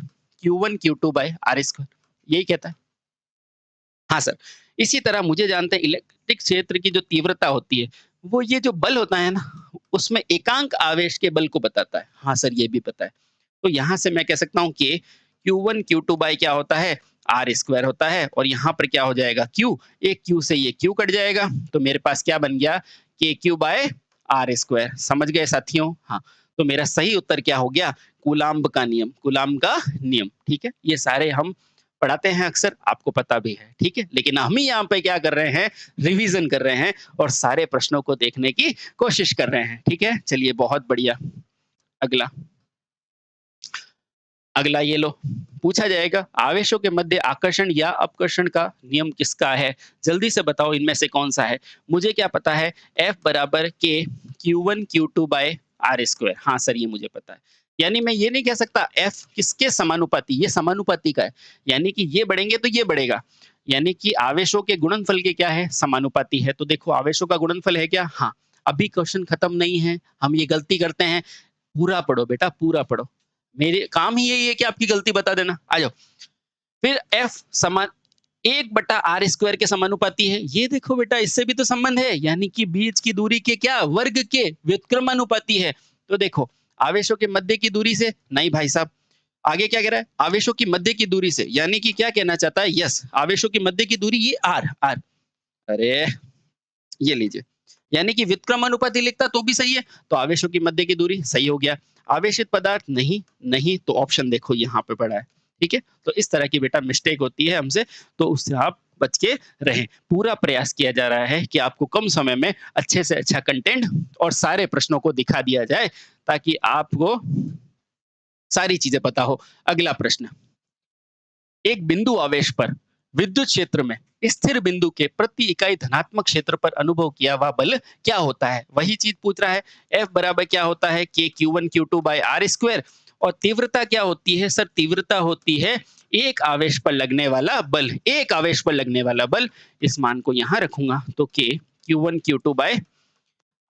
Q1 Q2 bye are square, यही कहता है। हाँ सर, इसी तरह मुझे जानते हैं इलेक्ट्रिक क्षेत्र की जो तीव्रता होती है, वो ये जो बल होता है ना, उसमें एकांक आवेश के बल को बताता है। हाँ सर, ये भी पता है। तो यहाँ से मैं कह सकता हूँ कि Q1 Q2 बाय क्या होता है? आर स्क्वायर होता है। और यहाँ पर क्या हो जाएगा? Q, एक Q से ये Q कट जाएगा, तो मेरे पास क्या बन गया? के Q बाय आर स्क्वायर। समझ गए साथियों? हाँ, तो मेरा सही उत्तर क्या हो गया? कूलाम्ब का नियम, कूलाम्ब का नियम। ठीक है, ये सारे हम पढ़ाते हैं अक्सर, आपको पता भी है, ठीक है? लेकिन हम ही यहाँ पे क्या कर रहे हैं, रिवीजन कर रहे हैं और सारे प्रश्नों को देखने की कोशिश कर रहे हैं, ठीक है? चलिए बहुत बढ़िया। अगला, अगला ये लो, पूछा जाएगा आवेशों के मध्य आकर्षण या अपकर्षण का नियम किसका है? जल्दी से बताओ इनमें से कौन-सा है? मुझे क्या पता है F बराबर K Q1 Q2 by R square. हाँ सर, ये मुझे पता है। यानी मैं ये नहीं कह सकता F किसके समानुपाती, ये समानुपाती का है। यानी कि ये बढ़ेंगे तो ये बढ़ेगा। यानी कि आवेशों के गुणनफल के क्या है? समानुपाती है। तो देखो आवेशों का गुणनफल है क्या? हाँ। अभी क्वेश्चन खत्म नहीं है, हम ये गलती करते हैं। पूरा पढ़ो बेटा, पूरा पढ़ो। मेरे काम ही यही है कि आपकी गलती बता देना। आ जाओ। फिर F समान 1/r² के समानुपाती है। ये देखो बेटा, इससे भी तो संबंध है, यानी कि बीच की दूरी के क्या? वर्ग के व्युत्क्रमानुपाती है। तो देखो, आवेशों के मध्य की दूरी से नहीं भाई साहब। आगे क्या कह रहा है? आवेशों की मध्य की दूरी से, यानी कि क्या कहना चाहता है? यस, आवेशों की मध्य की दूरी ये r। अरे! ये लीजिए। यानी कि व्युत्क्रमानुपाती लिखता तो भी सही है, तो आवेशों की मध्य की दूरी सही हो गया। आवेशित पदार्थ नहीं, नहीं तो ऑप्शन देखो यहाँ पे पड़ा है, ठीक है? तो इस तरह की बेटा मिस्टेक होती है हमसे, तो उससे आप बच के रहें। पूरा प्रयास किया जा रहा है कि आपको कम समय में अच्छे से अच्छा कंटेंट और सारे प्रश्नों को दिखा दिया जाए, ताकि आपको सारी चीज़ें पता हो। अगला प्रश्न, एक बिंदु आवेश पर विद्युत क्षेत्र में स्थिर बिंदु के प्रति इकाई धनात्मक क्षेत्र पर अनुभव किया हुआ बल क्या होता है? वही चीज पूछ रहा है। F बराबर क्या होता है? K Q1 Q2 by R square. और तीव्रता क्या होती है? सर तीव्रता होती है एक आवेश पर लगने वाला बल। एक आवेश पर लगने वाला बल, इस मान को यहाँ रखूंगा तो K Q1 Q2 by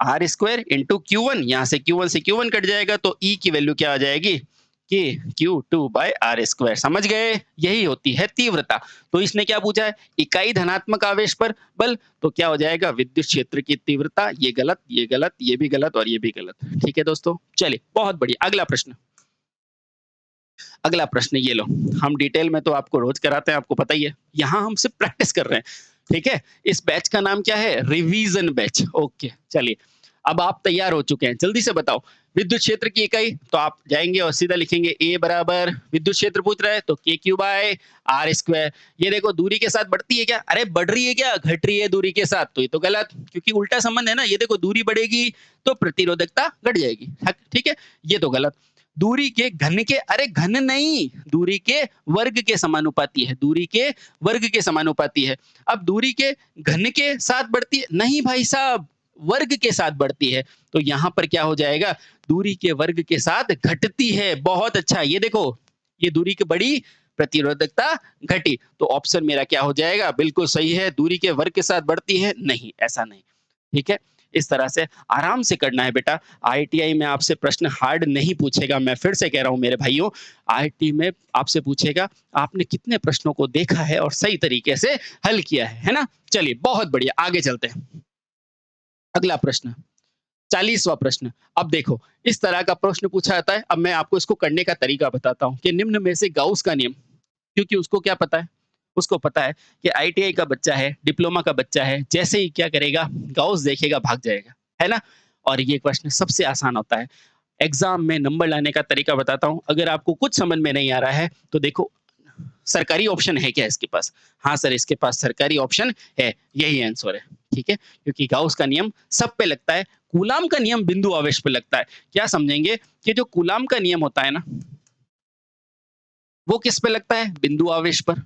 R square into Q1, यहाँ से Q1 से Q1 कट जाएगा तो E की वैल्यू क्या आ जाएगी? K Q2 by R square. समझ गए? यही होती है तीव्रता। तो इसने क्या पूछा है? इकाई धनात्मक आवेश पर बल, तो क्या हो जाएगा? विद्युत क्षेत्र की तीव्रता। ये गलत, ये गलत, ये भी गलत और ये भी गलत। ठीक है दोस्तों, चलिए बहुत बढ़िया। अगला प्रश्न, अगला प्रश्न ये लो। हम डिटेल में तो आपको रोज कराते हैं, आपको पता ही है। यहाँ हम सिर्फ प्रैक्टिस कर रहे हैं, ठीक है? इस बैच का नाम क्या है? Revision batch. ओके, चलिए अब आप तैयार हो चुके हैं, जल्दी से बताओ विद्युत क्षेत्र की इकाई। तो आप जाएंगे और सीधा लिखेंगे ए बराबर, विद्युत क्षेत्र पूछ रहा है तो के क्यू बाय आर स्क्वायर। ये देखो दूरी के साथ बढ़ती है क्या? अरे बढ़ रही है क्या? घट रही है दूरी के साथ, तो ये तो गलत, क्योंकि उल्टा संबंध है ना। ये देखो दूरी बढ़ेगी तो प्रतिरोधकता घट जाएगी, ठीक है? ये तो गलत। दूरी के घन के, अरे घन नहीं, दूरी के वर्ग के समानुपाती है। दूरी के वर्ग के समानुपाती है। अब दूरी के घन के साथ बढ़ती है नहीं भाई साहब, वर्ग के साथ बढ़ती है। तो यहाँ पर क्या हो जाएगा? दूरी के वर्ग के साथ घटती है। बहुत अच्छा, ये देखो, ये दूरी की बड़ी, प्रतिरोधकता घटी। तो ऑप्शन मेरा क्या हो जाएगा? बिल्कुल सही है, दूरी के वर्ग के साथ बढ़ती है। नहीं, ऐसा नहीं, ठीक है? इस तरह से आराम से करना है बेटा। आईटीआई में आपसे प्रश्न हार्ड नहीं पूछेगा। मैं फिर से कह रहा हूँ मेरे भाइयों, आईटी में आपसे पूछेगा आपने कितने प्रश्नों को देखा है और सही तरीके से हल किया है ना? चलिए बहुत बढ़िया, आगे चलते हैं। अगला प्रश्न, 40वां प्रश्न। अब देखो, इस तरह का प्रश्न पूछा जाता है। अब मैं आपको इसको करने का तरीका बताता हूँ कि निम्न में से गाउस का नियम, क्योंकि उसको क्या पता है? उसको पता है कि आईटीआई का बच्चा है, डिप्लोमा का बच्चा है, जैसे ही क्या करेगा, गाउस देखेगा भाग जाएगा, है ना? और ये प्रश्न सबसे आसान होता है। एग्जाम में नंबर लाने का तरीका बताता हूँ। अगर आपको कुछ समझ में नहीं आ रहा है तो देखो, सरकारी ऑप्शन है क्या इसके पास? हाँ सर, इसके पास सरकारी ऑप्शन है, यही आंसर है, ठीक है? क्योंकि गाउस का नियम सब पे लगता है, कूलाम का नियम बिंदु आवेश पे लगता है। क्या समझेंगे कि जो कूलाम का नियम होता है ना, वो किस पे लगता है? बिंदु आवेश पर।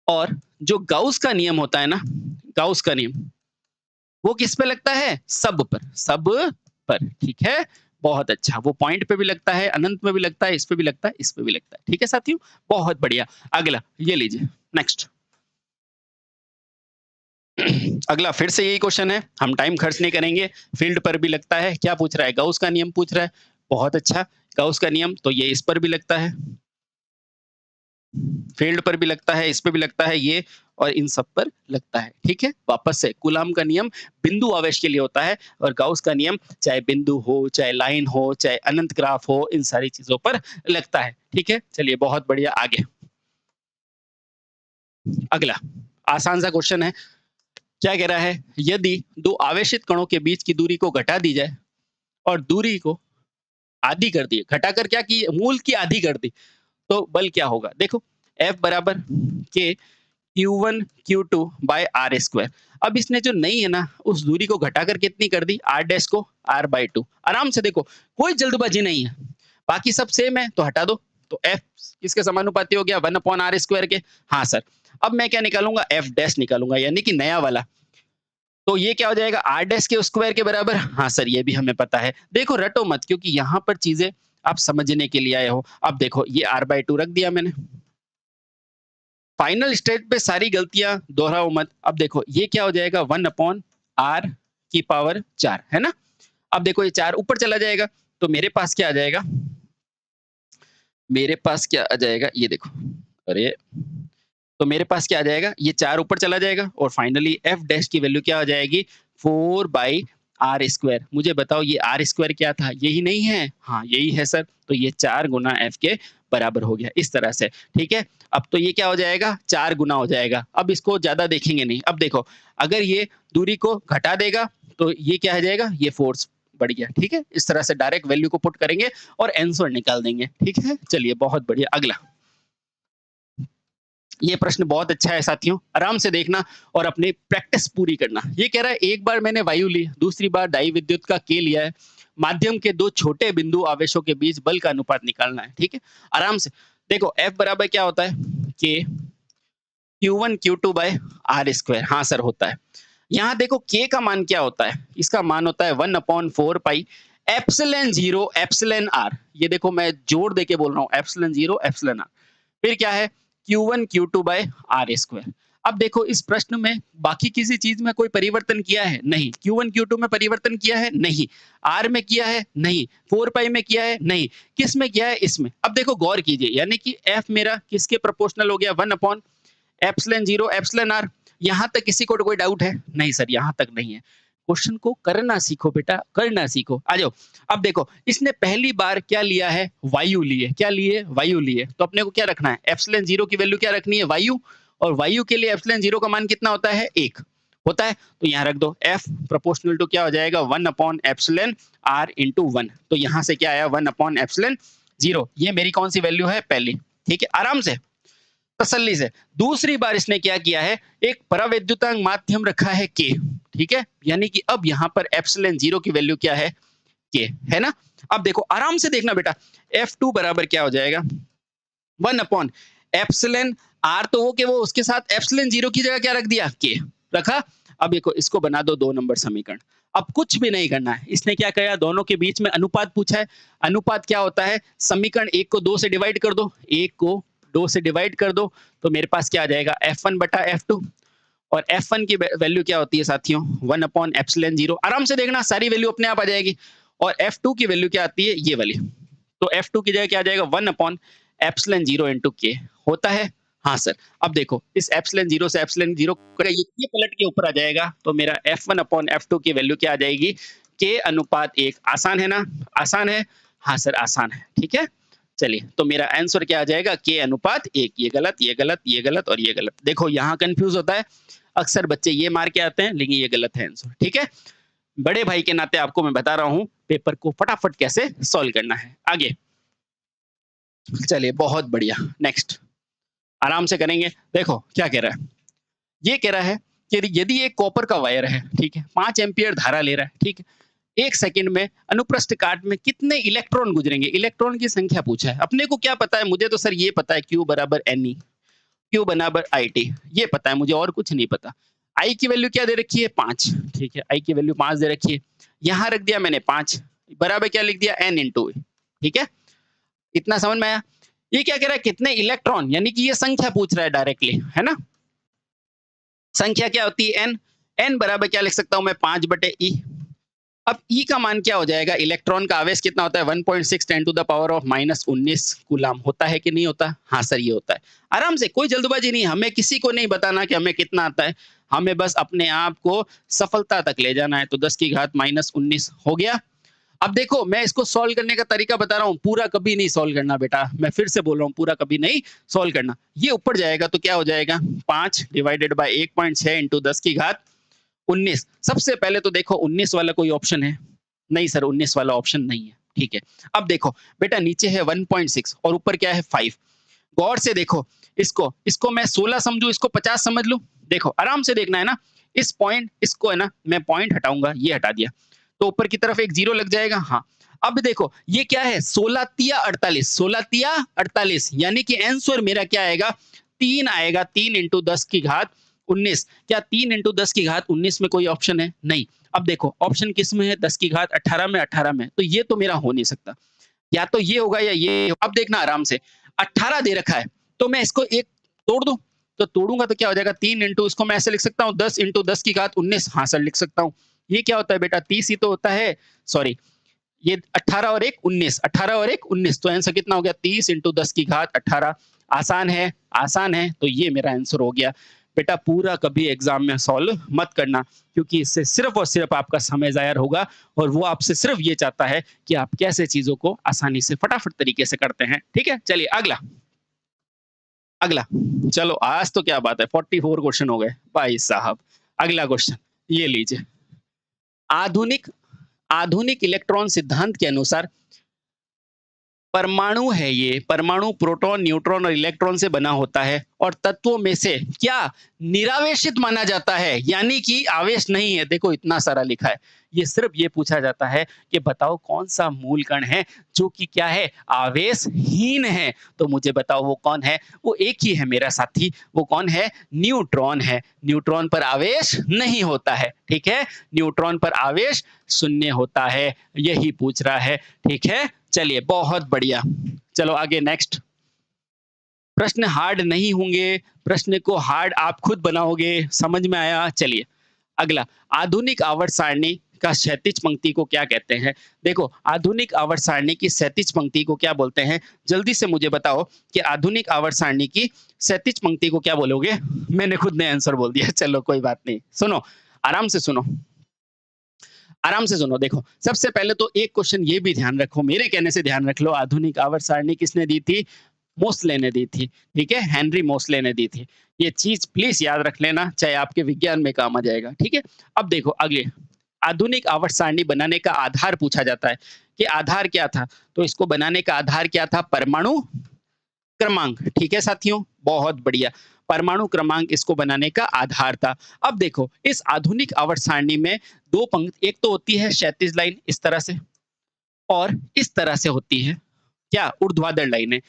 और जो गाउस का नियम होता है ना, गाउस का नियम, वो किस पे लगता है? सब पर, सब पर, ठीक है? बहुत अच्छा, वो पॉइंट पे भी लगता है, अनंत में भी लगता है, इस पे भी लगता है, इस पे भी लगता है, ठीक है साथियों? बहुत बढ़िया। अगला ये लीजिए, नेक्स्ट। अगला फिर से यही क्वेश्चन है, हम टाइम खर्च नहीं करेंगे, फील्ड पर भी लगता है। क्या पूछ रहा है? गाउस का नियम पूछ रहा है। बहुत अच्छा, गाउस का नियम तो ये इस पर भी लगता है, फील्ड पर भी लगता है, इस पे भी लगता है, ये और इन सब पर लगता है, ठीक है? वापस से, कूलाम का नियम बिंदु आवेश के लिए होता है और गाउस का नियम चाहे बिंदु हो, चाहे लाइन हो, चाहे अनंत ग्राफ हो, इन सारी चीजों पर लगता है, ठीक है? चलिए बहुत बढ़िया, आगे। अगला आसान सा क्वेश्चन है। क्या कह रहा है? यदि दो आवेशित कणों के बीच की दूरी को घटा दी जाए और दूरी को आधी कर दी, घटाकर क्या की? मूल की आधी कर दी, तो बल क्या होगा? देखो, F बराबर के Q1 Q2 by R square. अब इसने जो नहीं है ना, उस दूरी को घटाकर कितनी कर दी, R डैश को R बाई 2। आराम से देखो, कोई जल्दबाजी नहीं है, बाकी सब सेम है तो हटा दो। तो F किसके समानुपाती हो गया, 1 अपॉन R स्क्वायर के। हाँ सर, अब मैं क्या निकालूंगा, F डैश निकालूंगा, यानी कि नया वाला। तो ये क्या हो जाएगा, R डैश के स्क्वायर के बराबर। हाँ सर, ये भी हमें पता है। देखो रटो मत, क्योंकि यहाँ पर चीजें आप समझने के लिए आए हो। अब देखो ये R बाई 2 रख दिया मैंने। फाइनल स्टेज पे सारी गलतियां दोहराओ मत। अब देखो ये क्या हो जाएगा, 1 अपॉन R की पावर 4, है ना। अब देखो ये 4 ऊपर चला जाएगा, तो मेरे पास क्या आ जाएगा, मेरे पास क्या आ जाएगा, ये देखो, अरे, तो मेरे पास क्या आ जाएगा, ये 4 ऊपर चला जाएगा और फाइनली F डैश की वैल्यू क्या हो जाएगी, 4 बाई R स्क्वायर। मुझे बताओ ये R स्क्वायर क्या था, यही नहीं है, हाँ यही है सर। तो ये 4 गुना F के बराबर हो गया, इस तरह से, ठीक है। अब तो ये क्या हो जाएगा, 4 गुना हो जाएगा। अब इसको ज्यादा देखेंगे नहीं। अब देखो, अगर ये दूरी को घटा देगा तो ये क्या हो जाएगा, ये फोर्स बढ़ गया, ठीक है। इस तरह से डायरेक्ट वैल्यू को पुट करेंगे और आंसर निकाल देंगे, ठीक है। चलिए बहुत बढ़िया, अगला। ये प्रश्न बहुत अच्छा है साथियों, आराम से देखना और अपनी प्रैक्टिस पूरी करना। ये कह रहा है एक बार मैंने वायु ली, दूसरी बार डाई विद्युत का के लिया है, माध्यम के दो छोटे बिंदु आवेशों के बीच बल का अनुपात निकालना है, ठीक है। आराम से देखो, F बराबर क्या होता है, K Q1 Q2 by R square. हाँ सर होता है। यहाँ देखो K का मान क्या होता है, इसका मान होता है 1 upon 4 pi epsilon 0 epsilon R। ये देखो मैं जोड़ दे के बोल रहा हूँ, एप्सिलॉन 0 एप्सिलॉन R। फिर क्या है, Q1 Q2 by R square. अब देखो इस प्रश्न में बाकी किसी चीज में कोई परिवर्तन किया है, नहीं। Q1 Q2 में परिवर्तन किया है, नहीं। R में किया है, नहीं। 4 पाई में किया है, नहीं। किस में किया है, इसमें। अब देखो गौर कीजिए, यानी कि F मेरा किसके प्रोपोर्शनल हो गया, 1 अपॉन एप्सिलॉन 0 एप्सिलॉन R। यहाँ तक किसी को कोई डाउट है, नहीं सर यहाँ तक नहीं है। क्वेश्चन को करना सीखो बेटा, करना सीखो। आ जाओ, अब देखो इसने पहली बार क्या लिया है, वायु लिए। क्या लिए, वायु लिए। तो अपने को क्या रखना है, एप्सिलॉन 0 की वैल्यू क्या रखनी है, वायु। और वायु के लिए एप्सिलॉन 0 का मान कितना होता है, 1 होता है। तो यहाँ रख दो, F प्रोपोर्शनल टू क्या हो जाएगा, 1 अपॉन एप्सिलॉन R इंटू 1। तो यहाँ से क्या आया, 1 अपॉन एप्सिलॉन 0। ये मेरी कौन सी वैल्यू है, पहली, ठीक है। आराम से तसल्ली से। दूसरी बार इसने क्या किया है, एक परावैद्युतांक माध्यम रखा है के, ठीक है। यानी कि अब यहाँ पर एप्सिलॉन 0 की वैल्यू क्या है, के, है ना। अब देखो आराम से देखना बेटा, F2 बराबर क्या हो जाएगा, 1 अपॉन एप्सिलॉन R। तो वो के वो उसके साथ एप्सिलॉन 0 की जगह क्या रख दिया, के रखा। अब देखो इसको बना दो 2 नंबर समीकरण। अब कुछ भी नहीं करना है, इसने क्या किया, दोनों के बीच में अनुपात पूछा है। अनुपात क्या होता है, समीकरण 1 को 2 से डिवाइड कर दो, 1 को 2 से डिवाइड कर दो, तो मेरे पास क्या आ जाएगा, F1 बटा F2। और F1 की वैल्यू क्या होती है साथियों, 1 अपॉन एप्सिलॉन 0। आराम से देखना, सारी वैल्यू अपने आप आ जाएगी। और F2 की वैल्यू क्या आती है, ये वाली। तो F2 की जगह क्या आ जाएगा, 1 अपॉन एप्सिलॉन 0 इंटू के होता है। हाँ सर। अब देखो इस एप्सिलॉन 0 से एप्सिलॉन 0 ये पलट के ऊपर आ जाएगा, तो मेरा F1 अपॉन F2 की वैल्यू क्या आ जाएगी, के अनुपात 1। आसान है ना, आसान है, हाँ सर आसान है, ठीक है। चलिए, तो मेरा आंसर क्या आ जाएगा, के अनुपात 1। ये गलत, ये गलत, ये गलत और ये गलत। देखो यहाँ कंफ्यूज होता है अक्सर बच्चे, ये मार के आते हैं, लेकिन ये गलत है आंसर, ठीक है। बड़े भाई के नाते आपको मैं बता रहा हूँ पेपर को फटाफट कैसे सॉल्व करना है। आगे चलिए, बहुत बढ़िया, नेक्स्ट आराम से करेंगे। देखो क्या कह रहा है, ये कह रहा है कि यदि एक कॉपर का वायर है, ठीक है, 5 एम्पियर धारा ले रहा है, ठीक है, 1 सेकंड में अनुप्रस्थ काट में कितने इलेक्ट्रॉन गुजरेंगे, इलेक्ट्रॉन की संख्या पूछा है। अपने को क्या पता है, मुझे तो सर ये पता है, Q बराबर Ne, Q बराबर IT, ये पता है मुझे, और कुछ नहीं पता। I की वैल्यू क्या दे रखी है, 5, ठीक है, I की वैल्यू 5 दे रखी है। यहाँ रख दिया मैंने 5 बराबर क्या लिख दिया, N इंटू, ठीक है। इतना समझ में आया। ये क्या कह रहा है, कितने इलेक्ट्रॉन, यानी कि ये संख्या पूछ रहा है डायरेक्टली, है ना। संख्या क्या होती है, N। N बराबर क्या लिख सकता हूं मैं, 5 बटे E। अब E का मान क्या हो जाएगा, इलेक्ट्रॉन का आवेश कितना होता है, 1.6 10 to the power of -19 coulomb होता है कि नहीं होता, हाँ सर ये होता है। आराम से, कोई जल्दबाजी नहीं, हमें किसी को नहीं बताना कि हमें कितना आता है, हमें बस अपने आप को सफलता तक ले जाना है। तो 10 की घात -19 हो गया। अब देखो मैं इसको सॉल्व करने का तरीका बता रहा हूँ, पूरा कभी नहीं सॉल्व करना बेटा, मैं फिर से बोल रहा हूँ, पूरा कभी नहीं सॉल्व करना। ये ऊपर जाएगा तो क्या हो जाएगा, 5 डिवाइडेड बाय 1.6 इंटू 10 की घात 19। सबसे पहले तो देखो 19 वाला कोई ऑप्शन है, नहीं सर 19 वाला ऑप्शन नहीं है, ठीक है। अब देखो बेटा नीचे है 1.6 और ऊपर क्या है 5। गौर से देखो इसको, इसको मैं 16 समझूँ, इसको 50 समझ लूँ? देखो, आराम से देखना है ना, इस पॉइंट इसको है ना, मैं पॉइंट हटाऊँगा, ये हटा दिया, तो ऊपर की तरफ एक 0 लग जाएगा, हाँ। अब देखो, ये क्या है 16 तिया 48, 16 तिया 48 यानी कि आंसर मेरा क्या आएगा 3 आएगा, 3 इंटू 10 की घात 19। क्या 3 इंटू 10 की घात 19 में कोई ऑप्शन है? नहीं। अब देखो ऑप्शन किस में है 10 की घात 18 में, 18 में, तो ये तो मेरा हो नहीं सकता। या तो ये होगा या ये। अब देखना आराम से 18 दे रखा है, तो मैं इसको एक तोड़ दूं, तो तोड़ूंगा तो क्या हो जाएगा 3 इंटू, इसको मैं ऐसे लिख सकता हूँ 10 इंटू 10 की घात 19, हाँ सर लिख सकता हूँ। ये क्या होता है बेटा 30 ही तो होता है, सॉरी ये 18 और 1 19, 18 और 1 19, तो आंसर कितना हो गया 30 इंटू 10 की घात 18। आसान है, आसान है, तो ये मेरा आंसर हो गया। बेटा पूरा कभी एग्जाम में सॉल्व मत करना, क्योंकि इससे सिर्फ और सिर्फ आपका समय जाया होगा, और वो आपसे सिर्फ ये चाहता है कि आप कैसे चीजों को आसानी से फटाफट तरीके से करते हैं। ठीक है, चलिए अगला अगला। चलो आज तो क्या बात है, 44 क्वेश्चन हो गए भाई साहब। अगला क्वेश्चन ये लीजिए। आधुनिक आधुनिक इलेक्ट्रॉन सिद्धांत के अनुसार परमाणु है, ये परमाणु प्रोटॉन न्यूट्रॉन और इलेक्ट्रॉन से बना होता है, और तत्वों में से क्या निरावेशित माना जाता है, यानी कि आवेश नहीं है। देखो इतना सारा लिखा है, ये सिर्फ ये पूछा जाता है कि बताओ कौन सा मूल कण है जो कि क्या है आवेशहीन है। तो मुझे बताओ वो कौन है, वो एक ही है मेरा साथी, वो कौन है न्यूट्रॉन है। न्यूट्रॉन पर आवेश नहीं होता है, ठीक है, न्यूट्रॉन पर आवेश शून्य होता है, यही पूछ रहा है। ठीक है, चलिए बहुत बढ़िया। चलो आगे नेक्स्ट। प्रश्न हार्ड नहीं होंगे, प्रश्न को हार्ड आप खुद बनाओगे, समझ में आया? चलिए अगला। आधुनिक आवर्त सारणी का क्षैतिज पंक्ति को क्या कहते हैं? देखो आधुनिक आवर्त सारणी की क्षैतिज पंक्ति को क्या बोलते हैं, जल्दी से मुझे बताओ कि आधुनिक आवर्त सारणी की क्षैतिज पंक्ति को क्या बोलोगे? मैंने खुद ने आंसर बोल दिया, चलो कोई बात नहीं, सुनो आराम से सुनो, आराम से सुनो। देखो सबसे पहले तो एक क्वेश्चन ये भी ध्यान रखो, मेरे कहने से ध्यान रख लो, आधुनिक आवर्त सारणी किसने दी थी? मोस्ले ने दी थी, ठीक है, हेनरी मोस्ले ने दी थी। ये चीज प्लीज याद रख लेना, चाहे आपके विज्ञान में काम आ जाएगा। ठीक है, अब देखो अगले। आधुनिक आवर्त सारणी बनाने का आधार पूछा जाता है कि आधार क्या था, तो इसको बनाने का आधार क्या था? परमाणु क्रमांक। ठीक है साथियों, बहुत बढ़िया, परमाणु क्रमांक इसको बनाने का आधार था। अब देखो इस आधुनिक आवर्त सारणी में दो पंक्ति, एक तो होती है क्षैतिज लाइन इस तरह से, और इस तरह से होती है क्या ऊर्ध्वाधर लाइनें।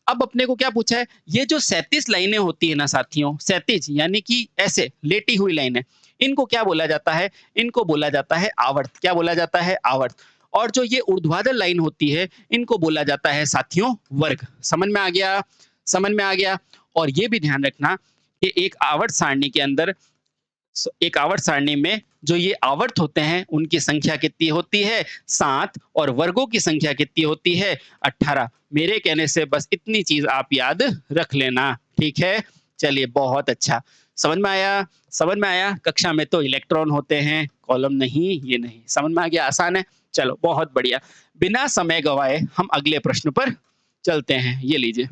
अब अपने को क्या पूछा है, ये जो 37 लाइनें होती है ना साथियों, 37 यानी कि ऐसे लेटी हुई लाइनें, इनको क्या बोला जाता है? इनको बोला जाता है आवर्त। क्या बोला जाता है? आवर्त। और जो ये ऊर्ध्वाधर लाइन होती है, इनको बोला जाता है साथियों वर्ग। समझ में आ गया? समझ में आ गया? और ये भी ध्यान रखना कि एक आवर्त सारणी के अंदर, एक आवर्त सारणी में जो ये आवर्त होते हैं उनकी संख्या कितनी होती है? 7, और वर्गों की संख्या कितनी होती है? 18। मेरे कहने से बस इतनी चीज आप याद रख लेना, ठीक है। चलिए बहुत अच्छा, समझ में आया? समझ में आया? कक्षा में तो इलेक्ट्रॉन होते हैं, कॉलम नहीं, ये नहीं, समझ में आ गया? आसान है, चलो बहुत बढ़िया। बिना समय गवाए हम अगले प्रश्न पर चलते हैं। ये लीजिए,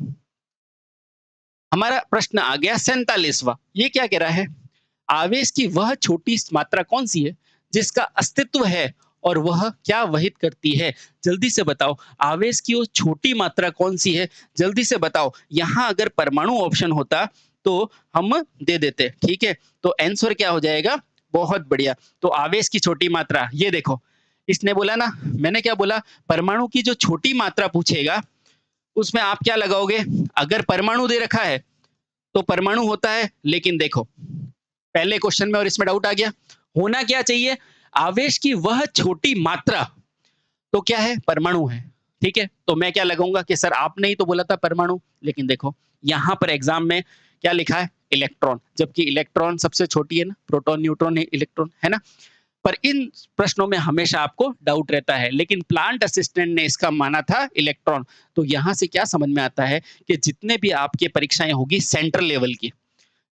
हमारा प्रश्न आ गया 47वां। ये क्या कह रहा है? आवेश की वह छोटी मात्रा कौन सी है जिसका अस्तित्व है और वह क्या वहित करती है? जल्दी से बताओ, आवेश की वो छोटी मात्रा कौन सी है, जल्दी से बताओ। यहां अगर परमाणु ऑप्शन होता तो हम दे देते, ठीक है, तो आंसर क्या हो जाएगा? बहुत बढ़िया। तो आवेश की छोटी मात्रा, ये देखो, इसने बोला ना, मैंने क्या बोला, परमाणु की जो छोटी मात्रा पूछेगा उसमें आप क्या लगाओगे? अगर परमाणु दे रखा है तो परमाणु होता है, लेकिन देखो पहले क्वेश्चन में और इसमें डाउट आ गया। होना क्या चाहिए? आवेश की वह छोटी मात्रा, तो क्या है? परमाणु है, ठीक है। तो मैं क्या लगाऊंगा कि सर आपने ही तो बोला था परमाणु, लेकिन देखो यहां पर एग्जाम में क्या लिखा है? इलेक्ट्रॉन, जबकि इलेक्ट्रॉन सबसे छोटी है ना, प्रोटॉन न्यूट्रॉन इलेक्ट्रॉन है ना। पर इन प्रश्नों में हमेशा आपको डाउट रहता है, लेकिन प्लांट असिस्टेंट ने इसका माना था इलेक्ट्रॉन। तो यहां से क्या समझ में आता है कि जितने भी आपके परीक्षाएं होगी सेंट्रल लेवल की,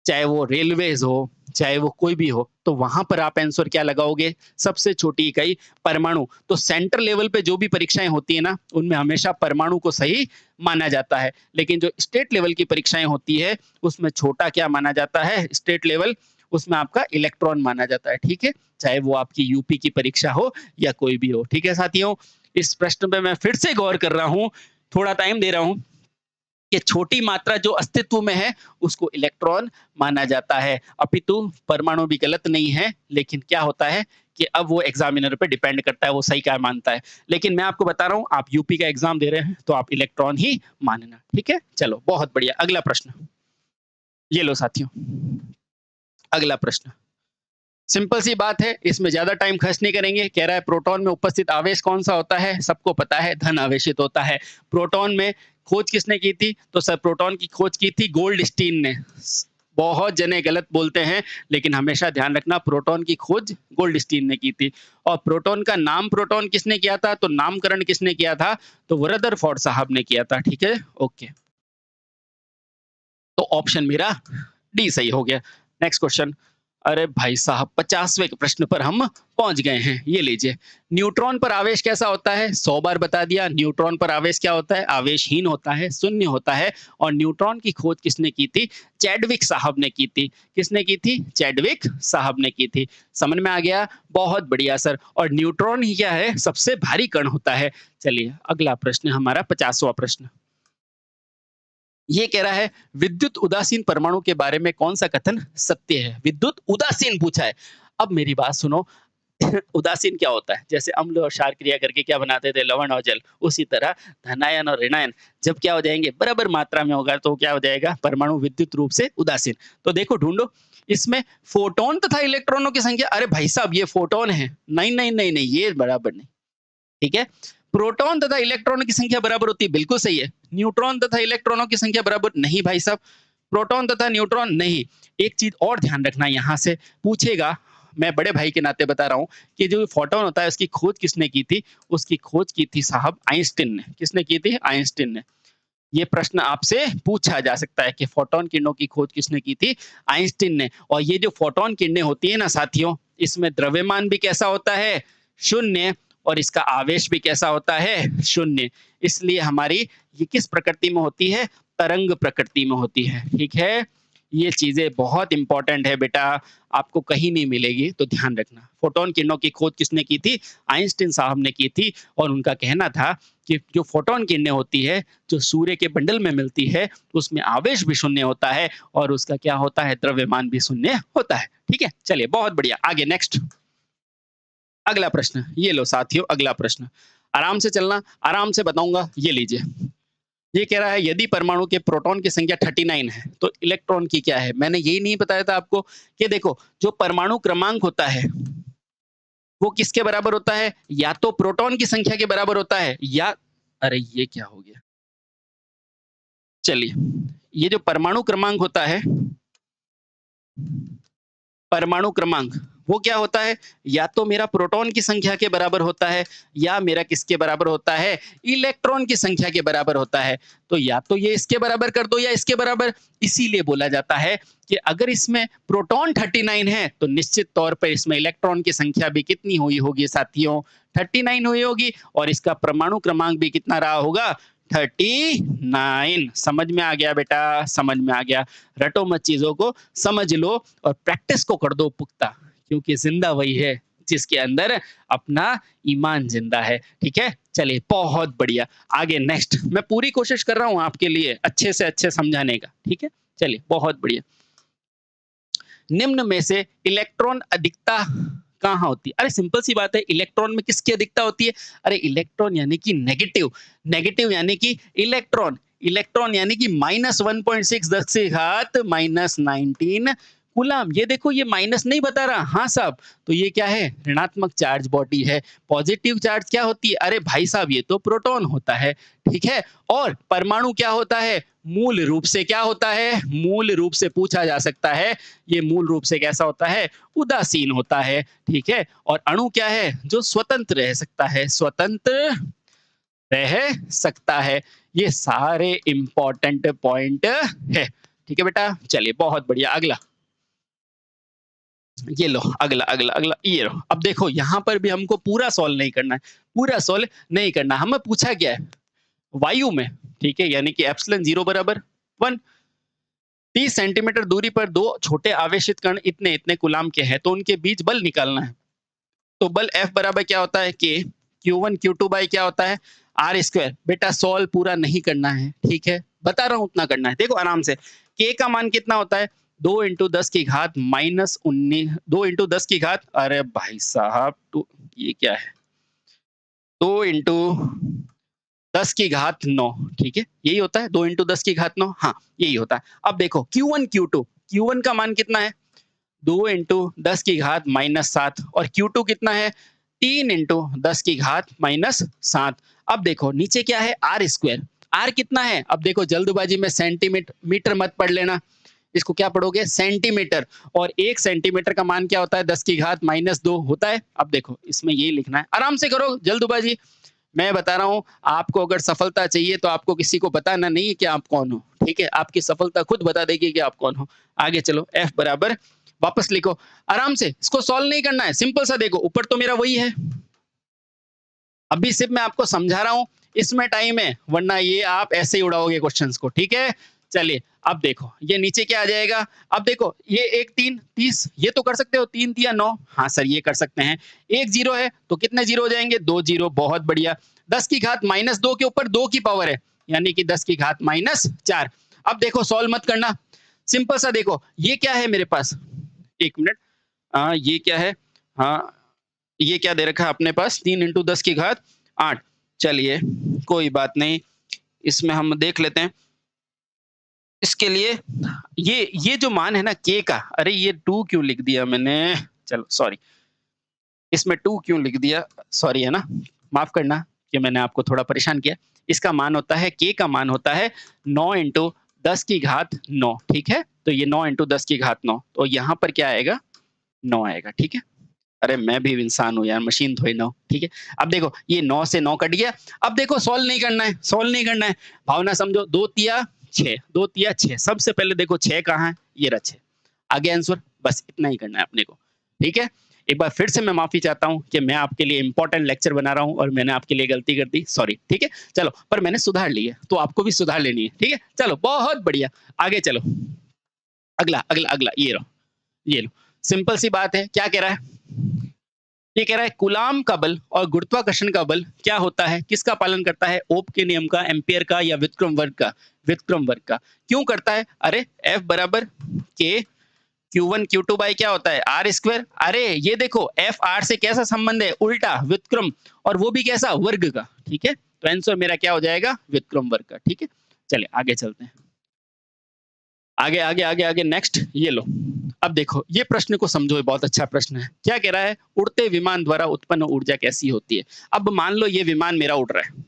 चाहे वो रेलवेज हो, चाहे वो कोई भी हो, तो वहां पर आप आंसर क्या लगाओगे? सबसे छोटी इकाई परमाणु। तो सेंटर लेवल पे जो भी परीक्षाएं होती है ना, उनमें हमेशा परमाणु को सही माना जाता है, लेकिन जो स्टेट लेवल की परीक्षाएं होती है उसमें छोटा क्या माना जाता है? स्टेट लेवल, उसमें आपका इलेक्ट्रॉन माना जाता है, ठीक है, चाहे वो आपकी यूपी की परीक्षा हो या कोई भी हो। ठीक है साथियों, इस प्रश्न पे मैं फिर से गौर कर रहा हूँ, थोड़ा टाइम दे रहा हूँ, कि छोटी मात्रा जो अस्तित्व में है उसको इलेक्ट्रॉन माना जाता है। अपितु परमाणु भी गलत नहीं है, लेकिन क्या होता है कि अब वो एग्जामिनर पे डिपेंड करता है वो सही क्या मानता है। लेकिन मैं आपको बता रहा हूँ आप यूपी का एग्जाम दे रहे हैं तो आप इलेक्ट्रॉन ही मानना, ठीक है? चलो बहुत बढ़िया, अगला प्रश्न। ये लो साथियों, अगला प्रश्न। सिंपल सी बात है, इसमें ज़्यादा टाइम खर्च नहीं करेंगे। कह रहा है प्रोटॉन में उपस्थित आवेश कौन-सा होता है? सबको पता है धन आवेशित होता है। प्रोटॉन में खोज किसने की थी? तो सर प्रोटॉन की खोज की थी गोल्डस्टीन ने। बहुत जने गलत बोलते हैं, लेकिन हमेशा ध्यान रखना प्रोटॉन की खोज गोल्डस्टीन ने की थी। और प्रोटॉन का नाम प्रोटॉन किसने किया था? तो नामकरण किसने किया था? तो रदरफोर्ड साहब ने किया था, ठीक है? ओके। तो ऑप्शन मेरा डी सही हो गया। Next question. अरे भाई साहब 50वें प्रश्न पर हम पहुंच गए हैं। ये लीजिए, न्यूट्रॉन पर आवेश कैसा होता है? 100 बार बता दिया। न्यूट्रॉन पर आवेश क्या होता है? आवेशहीन होता है, शून्य होता है। और न्यूट्रॉन की खोज किसने की थी? चैडविक साहब ने की थी। किसने की थी? चैडविक साहब ने की थी। समझ में आ गया? बहुत बढ़िया सर। और न्यूट्रॉन ही क्या है? सबसे भारी कण होता है। चलिए अगला प्रश्न, हमारा 50वां प्रश्न। ये कह रहा है विद्युत उदासीन परमाणु के बारे में कौन सा कथन सत्य है? विद्युत उदासीन पूछा है। अब मेरी बात सुनो, उदासीन क्या होता है? जैसे अम्ल और क्षार क्रिया करके क्या बनाते थे? लवण और जल। उसी तरह धनायन और ऋणायन जब क्या हो जाएंगे? बराबर मात्रा में होगा तो क्या हो जाएगा? परमाणु विद्युत रूप से उदासीन। तो देखो ढूंढो, इसमें फोटोन तथा इलेक्ट्रॉनों की संख्या, अरे भाई साहब ये फोटोन है। नहीं नहीं नहीं नहीं, ये बराबर नहीं, ठीक है? प्रोटॉन तथा इलेक्ट्रॉनों की संख्या बराबर होती है, बिल्कुल सही है। न्यूट्रॉन तथा इलेक्ट्रॉनों की संख्या बराबर नहीं भाई साहब, प्रोटॉन तथा न्यूट्रॉन नहीं। एक चीज और ध्यान रखना, यहाँ से पूछेगा, मैं बड़े भाई के नाते बता रहा हूँ कि जो फोटोन होता है उसकी खोज किसने की थी? उसकी खोज की थी साहब आइंस्टीन ने। किसने की थी? आइंस्टीन ने। ये प्रश्न आपसे पूछा जा सकता है कि फोटोन किरणों की खोज किसने की थी? आइंस्टीन ने। और ये जो फोटोन किरणें होती है ना साथियों, इसमें द्रव्यमान भी कैसा होता है? शून्य। और इसका आवेश भी कैसा होता है? शून्य। इसलिए हमारी ये किस प्रकृति में होती है? तरंग प्रकृति में होती है, ठीक है? ये चीजें बहुत इंपॉर्टेंट है बेटा, आपको कहीं नहीं मिलेगी, तो ध्यान रखना। फोटोन किरणों की खोज किसने की थी? आइंस्टीन साहब ने की थी। और उनका कहना था कि जो फोटोन किरणें होती है, जो सूर्य के बंडल में मिलती है, उसमें आवेश भी शून्य होता है और उसका क्या होता है? द्रव्यमान भी शून्य होता है, ठीक है? चलिए बहुत बढ़िया, आगे नेक्स्ट। अगला प्रश्न, ये लो साथियों अगला प्रश्न। आराम से चलना, आराम से बताऊंगा। ये लीजिए, ये कह रहा है यदि परमाणु के प्रोटॉन की संख्या 39 है तो इलेक्ट्रॉन की क्या है? मैंने यही नहीं बताया था आपको कि देखो जो परमाणु क्रमांक होता है वो किसके बराबर होता है? या तो प्रोटॉन की संख्या के बराबर होता है या, अरे ये क्या हो गया? चलिए, ये जो परमाणु क्रमांक होता है, परमाणु क्रमांक, वो क्या होता है? या तो मेरा प्रोटॉन की संख्या के बराबर होता है या मेरा किसके बराबर होता है? इलेक्ट्रॉन की संख्या के बराबर होता है। तो या तो ये इसके बराबर कर दो या इसके बराबर। इसीलिए बोला जाता है कि अगर इसमें प्रोटॉन 39 है तो निश्चित तौर पर इसमें इलेक्ट्रॉन की संख्या भी कितनी हुई होगी साथियों? 39 हुई होगी। और इसका परमाणु क्रमांक भी कितना रहा होगा? 39। समझ में आ गया बेटा? समझ में आ गया। रटो मत चीजों को, समझ लो और प्रैक्टिस को कर दो पुख्ता, क्योंकि जिंदा वही है जिसके अंदर अपना ईमान जिंदा है, ठीक है? चलिए बहुत बढ़िया, आगे नेक्स्ट। मैं पूरी कोशिश कर रहा हूं आपके लिए अच्छे से अच्छे समझाने का, ठीक है? चलिए बहुत बढ़िया। निम्न में से इलेक्ट्रॉन अधिकता कहाँ होती है? अरे सिंपल सी बात है, इलेक्ट्रॉन में किसकी अधिकता होती है? अरे इलेक्ट्रॉन यानी कि नेगेटिव, नेगेटिव यानी कि इलेक्ट्रॉन, इलेक्ट्रॉन यानी कि -1.6 10 से घात -19 कूलम। ये देखो ये माइनस नहीं बता रहा, हाँ साहब, तो ये क्या है? ऋणात्मक चार्ज बॉडी है। पॉजिटिव चार्ज क्या होती है? अरे भाई साहब ये तो प्रोटॉन होता है, ठीक है? और परमाणु क्या होता है? मूल रूप से क्या होता है? मूल रूप से पूछा जा सकता है, ये मूल रूप से कैसा होता है? उदासीन होता है, ठीक है? और अणु क्या है? जो स्वतंत्र रह सकता है, स्वतंत्र रह सकता है। ये सारे इंपॉर्टेंट पॉइंट है, ठीक है बेटा? चलिए बहुत बढ़िया, अगला। ये लो अगला अगला अगला, ये लो। अब देखो यहाँ पर भी हमको पूरा सॉल्व नहीं करना है, पूरा सॉल्व नहीं करना। हमें पूछा क्या है? वायु में, ठीक है, यानी कि एप्सिलॉन 0 बराबर 1, 30 सेंटीमीटर दूरी पर दो छोटे आवेशित कण इतने इतने कूलाम के हैं, तो उनके बीच बल निकालना है। तो बल F बराबर क्या होता है? K, Q1 Q2 बाई क्या होता है? R square. बेटा सॉल्व पूरा नहीं करना है, ठीक है? बता रहा हूँ उतना करना है। देखो आराम से, k का मान कितना होता है 2 इंटू 10 की घात माइनस 19, 2 इंटू 10 की घात, अरे भाई साहब तो ये क्या है 2 इंटू 10 की घात 9, ठीक है यही होता है 2 इंटू 10 की घात 9, हाँ यही होता है। अब देखो Q1 Q2, Q1 का मान कितना है 2 इंटू 10 की घात माइनस 7 और Q2 कितना है 3 इंटू 10 की घात माइनस 7। अब देखो नीचे क्या है आर स्क्वायर, आर कितना है, अब देखो जल्दबाजी में सेंटीमीटर मीटर मत पढ़ लेना, इसको क्या पढ़ोगे सेंटीमीटर, और 1 सेंटीमीटर का मान क्या होता है 10 की घात माइनस 2 होता है। अब देखो इसमें यही लिखना है, आराम से करो जल्दबाजी, मैं बता रहा हूँ आपको अगर सफलता चाहिए तो आपको किसी को बताना नहीं है कि आप कौन हो, ठीक है आपकी सफलता खुद बता देगी कि आप कौन हो। आगे चलो F बराबर वापस लिखो, आराम से इसको सॉल्व नहीं करना है, सिंपल सा देखो ऊपर तो मेरा वही है, अभी सिर्फ मैं आपको समझा रहा हूं, इसमें टाइम है वरना ये आप ऐसे ही उड़ाओगे क्वेश्चंस को, ठीक है। चलिए अब देखो ये नीचे क्या आ जाएगा, अब देखो ये 1 3 30 ये तो कर सकते हो, 3 3 9, हाँ सर ये कर सकते हैं, 1 जीरो है तो कितने जीरो हो जाएंगे 2 जीरो, बहुत बढ़िया। 10 की घात माइनस 2 के ऊपर 2 की पावर है यानी कि 10 की घात माइनस 4। अब देखो सॉल्व मत करना, सिंपल सा देखो ये क्या है मेरे पास, एक मिनट, ये क्या है, हाँ ये क्या दे रखा है अपने पास 3 इंटू 10 की घात 8, चलिए कोई बात नहीं, इसमें हम देख लेते हैं। इसके लिए ये जो मान है ना k का, अरे ये 2 क्यों लिख दिया मैंने, चलो सॉरी, इसमें 2 क्यों लिख दिया, सॉरी है ना, माफ करना कि मैंने आपको थोड़ा परेशान किया। इसका मान होता है k का मान होता है 9 इंटू 10 की घात 9, ठीक है तो ये 9 इंटू 10 की घात 9, तो यहाँ पर क्या आएगा 9 आएगा, ठीक है। अरे मैं भी इंसान हूँ यार, मशीन थोड़ी ना हूँ, ठीक है। अब देखो ये 9 से 9 कट गया, अब देखो सॉल्व नहीं करना है, सॉल्व नहीं करना है, भावना समझो, 2 तिया 6, 2 तिया 6, सबसे पहले देखो 6 कहाँ है, ये रहा 6, आगे आंसर, बस इतना ही करना है अपने को, ठीक है। एक बार फिर से मैं माफी चाहता हूँ कि मैं आपके लिए इंपॉर्टेंट लेक्चर बना रहा हूँ और मैंने आपके लिए गलती कर दी, सॉरी, ठीक है। चलो पर मैंने सुधार ली है तो आपको भी सुधार लेनी है, ठीक है। चलो बहुत बढ़िया, आगे चलो, अगला अगला अगला ये लो, सिंपल सी बात है, क्या कह रहा है, ये कह रहा है कूलाम का बल और गुरुत्वाकर्षण का बल क्या होता है, किसका पालन करता है, ओप के नियम का, एम्पियर का या व्युत्क्रम वर्ग का, व्युत्क्रम वर्ग का। क्यों करता है, अरे F बराबर K Q1 Q2 बाई क्या होता है आर स्क्वायर, अरे ये देखो F R से कैसा संबंध है, उल्टा व्युत्क्रम, और वो भी कैसा वर्ग का, ठीक है। तो आंसर मेरा क्या हो जाएगा व्युत्क्रम वर्ग का, ठीक है। चलिए आगे चलते हैं, आगे आगे आगे आगे नेक्स्ट ये लो। अब देखो ये प्रश्न को समझो, ये बहुत अच्छा प्रश्न है, क्या कह रहा है, उड़ते विमान द्वारा उत्पन्न ऊर्जा कैसी होती है। अब मान लो ये विमान मेरा उड़ रहा है,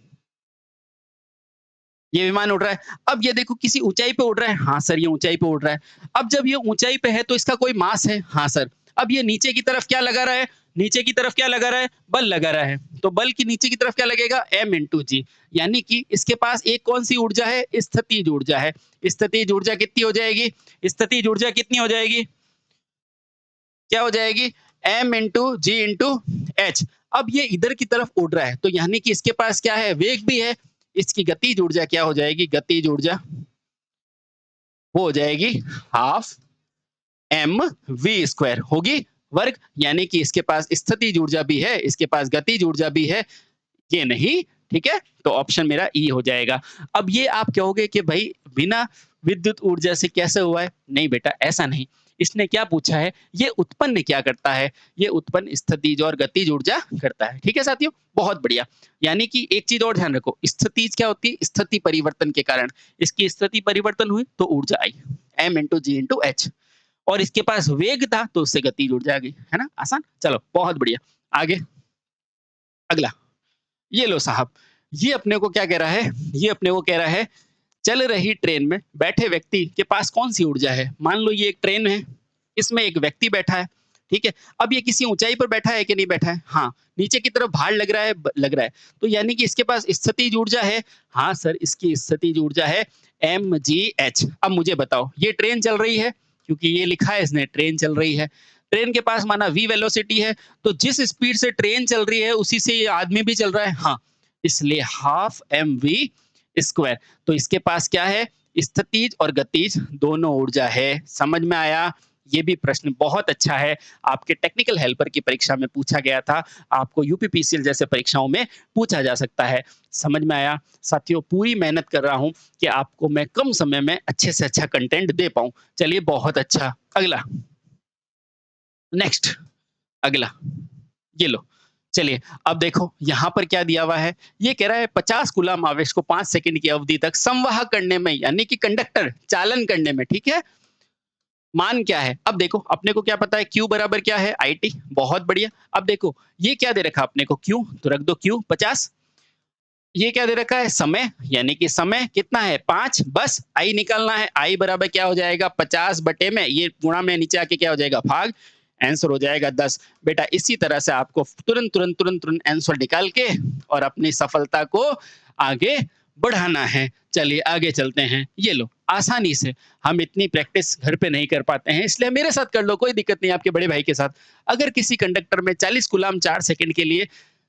ये विमान उड़ रहा है, अब ये देखो किसी ऊंचाई पे उड़ रहा है, हाँ सर ये ऊंचाई पे उड़ रहा है। अब जब ये ऊंचाई पे है तो इसका कोई मास है, हाँ सर। अब ये नीचे की तरफ क्या लगा रहा है, नीचे की तरफ क्या लगा रहा है, बल लगा रहा है, तो बल की नीचे की तरफ क्या लगेगा m इंटू जी, यानी कि इसके पास एक कौन सी ऊर्जा है, स्थितिज ऊर्जा है। स्थितिज ऊर्जा कितनी हो जाएगी, स्थितिज ऊर्जा कितनी हो जाएगी, क्या हो जाएगी m इंटू जी इंटू एच। अब ये इधर की तरफ उड़ रहा है तो यानी कि इसके पास क्या है, वेग भी है, इसकी गतिज ऊर्जा क्या हो जाएगी, गतिज ऊर्जा वो हो जाएगी हाफ एम वी स्क्वायर होगी वर्ग, यानी कि इसके पास स्थितिज ऊर्जा भी है, इसके पास गतिज ऊर्जा भी है, ये नहीं, ठीक है। तो ऑप्शन मेरा ई हो जाएगा। अब ये आप कहोगे कि भाई बिना विद्युत ऊर्जा से कैसे हुआ है, नहीं बेटा ऐसा नहीं, इसने क्या पूछा है, ये उत्पन्न क्या करता है, ये उत्पन्न स्थितिज और गतिज ऊर्जा करता है, ठीक है साथियों, बहुत बढ़िया। यानी कि एक चीज और ध्यान रखो, स्थितिज क्या होती है, स्थिति परिवर्तन के कारण, इसकी स्थिति परिवर्तन हुई तो ऊर्जा आई m इंटू जी इंटू एच, और इसके पास वेग था तो उससे गतिज ऊर्जा आ गई, है ना, आसान। चलो बहुत बढ़िया, आगे अगला ये लो साहब, ये अपने को क्या कह रहा है, ये अपने को कह रहा है चल रही ट्रेन में बैठे व्यक्ति के पास कौन सी ऊर्जा है। मान लो ये एक ट्रेन है, इसमें एक व्यक्ति बैठा है, ठीक है। अब ये किसी ऊंचाई पर बैठा है कि नहीं बैठा है, हाँ नीचे की तरफ भार लग रहा है, लग रहा है, तो यानी कि इसके पास स्थितिज ऊर्जा है, हाँ सर इसकी स्थितिज ऊर्जा है mgh। अब मुझे बताओ ये ट्रेन चल रही है, क्योंकि ये लिखा है इसने ट्रेन चल रही है, ट्रेन के पास माना v वेलोसिटी है, तो जिस स्पीड से ट्रेन चल रही है उसी से ये आदमी भी चल रहा है, हाँ इसलिए हाफ एम वी स्क्वायर। तो इसके पास क्या है, स्थितिज और गतिज दोनों ऊर्जा है, समझ में आया, ये भी प्रश्न बहुत अच्छा है, आपके टेक्निकल हेल्पर की परीक्षा में पूछा गया था, आपको यूपीपीसीएल जैसे परीक्षाओं में पूछा जा सकता है। समझ में आया? साथियों, पूरी मेहनत कर रहा हूँ कि आपको मैं कम समय में अच्छे से अच्छा कंटेंट दे पाऊँ। चलिए, बहुत अच्छा। अगला, नेक्स्ट, अगला, ये लो। चलिए, अब देखो यहाँ पर क्या दिया हुआ है, ये कह रहा है 50 कूलम्ब आवेश को 5 सेकंड की अवधि तक संवाहक करने में, यानी कि कंडक्टर चालन करने में, ठीक है? मान क्या है? अब देखो, अपने को क्या पता है, Q बराबर क्या है? IT। बहुत बढ़िया। अब देखो, ये क्या दे रखा है अपने को, Q, तो रख दो Q 50। ये क्या दे रखा है? समय, यानी कि समय कितना है? 5। बस I निकालना है। I बराबर क्या हो जाएगा? 50 बटे में ये गुणा में नीचे आके क्या हो जाएगा? भाग। आंसर हो जाएगा 10। बेटा, इसी तरह से आपको तुरंत आंसर निकाल के और अपनी सफलता को आगे बढ़ाना है। चलिए, आगे चलते हैं। ये लो, आसानी से। हम इतनी प्रैक्टिस घर पे नहीं कर पाते हैं, इसलिए मेरे साथ कर लो, कोई दिक्कत नहीं, आपके बड़े भाई के साथ। अगर किसी कंडक्टर में 40 कूलम्ब 4 सेकंड के लिए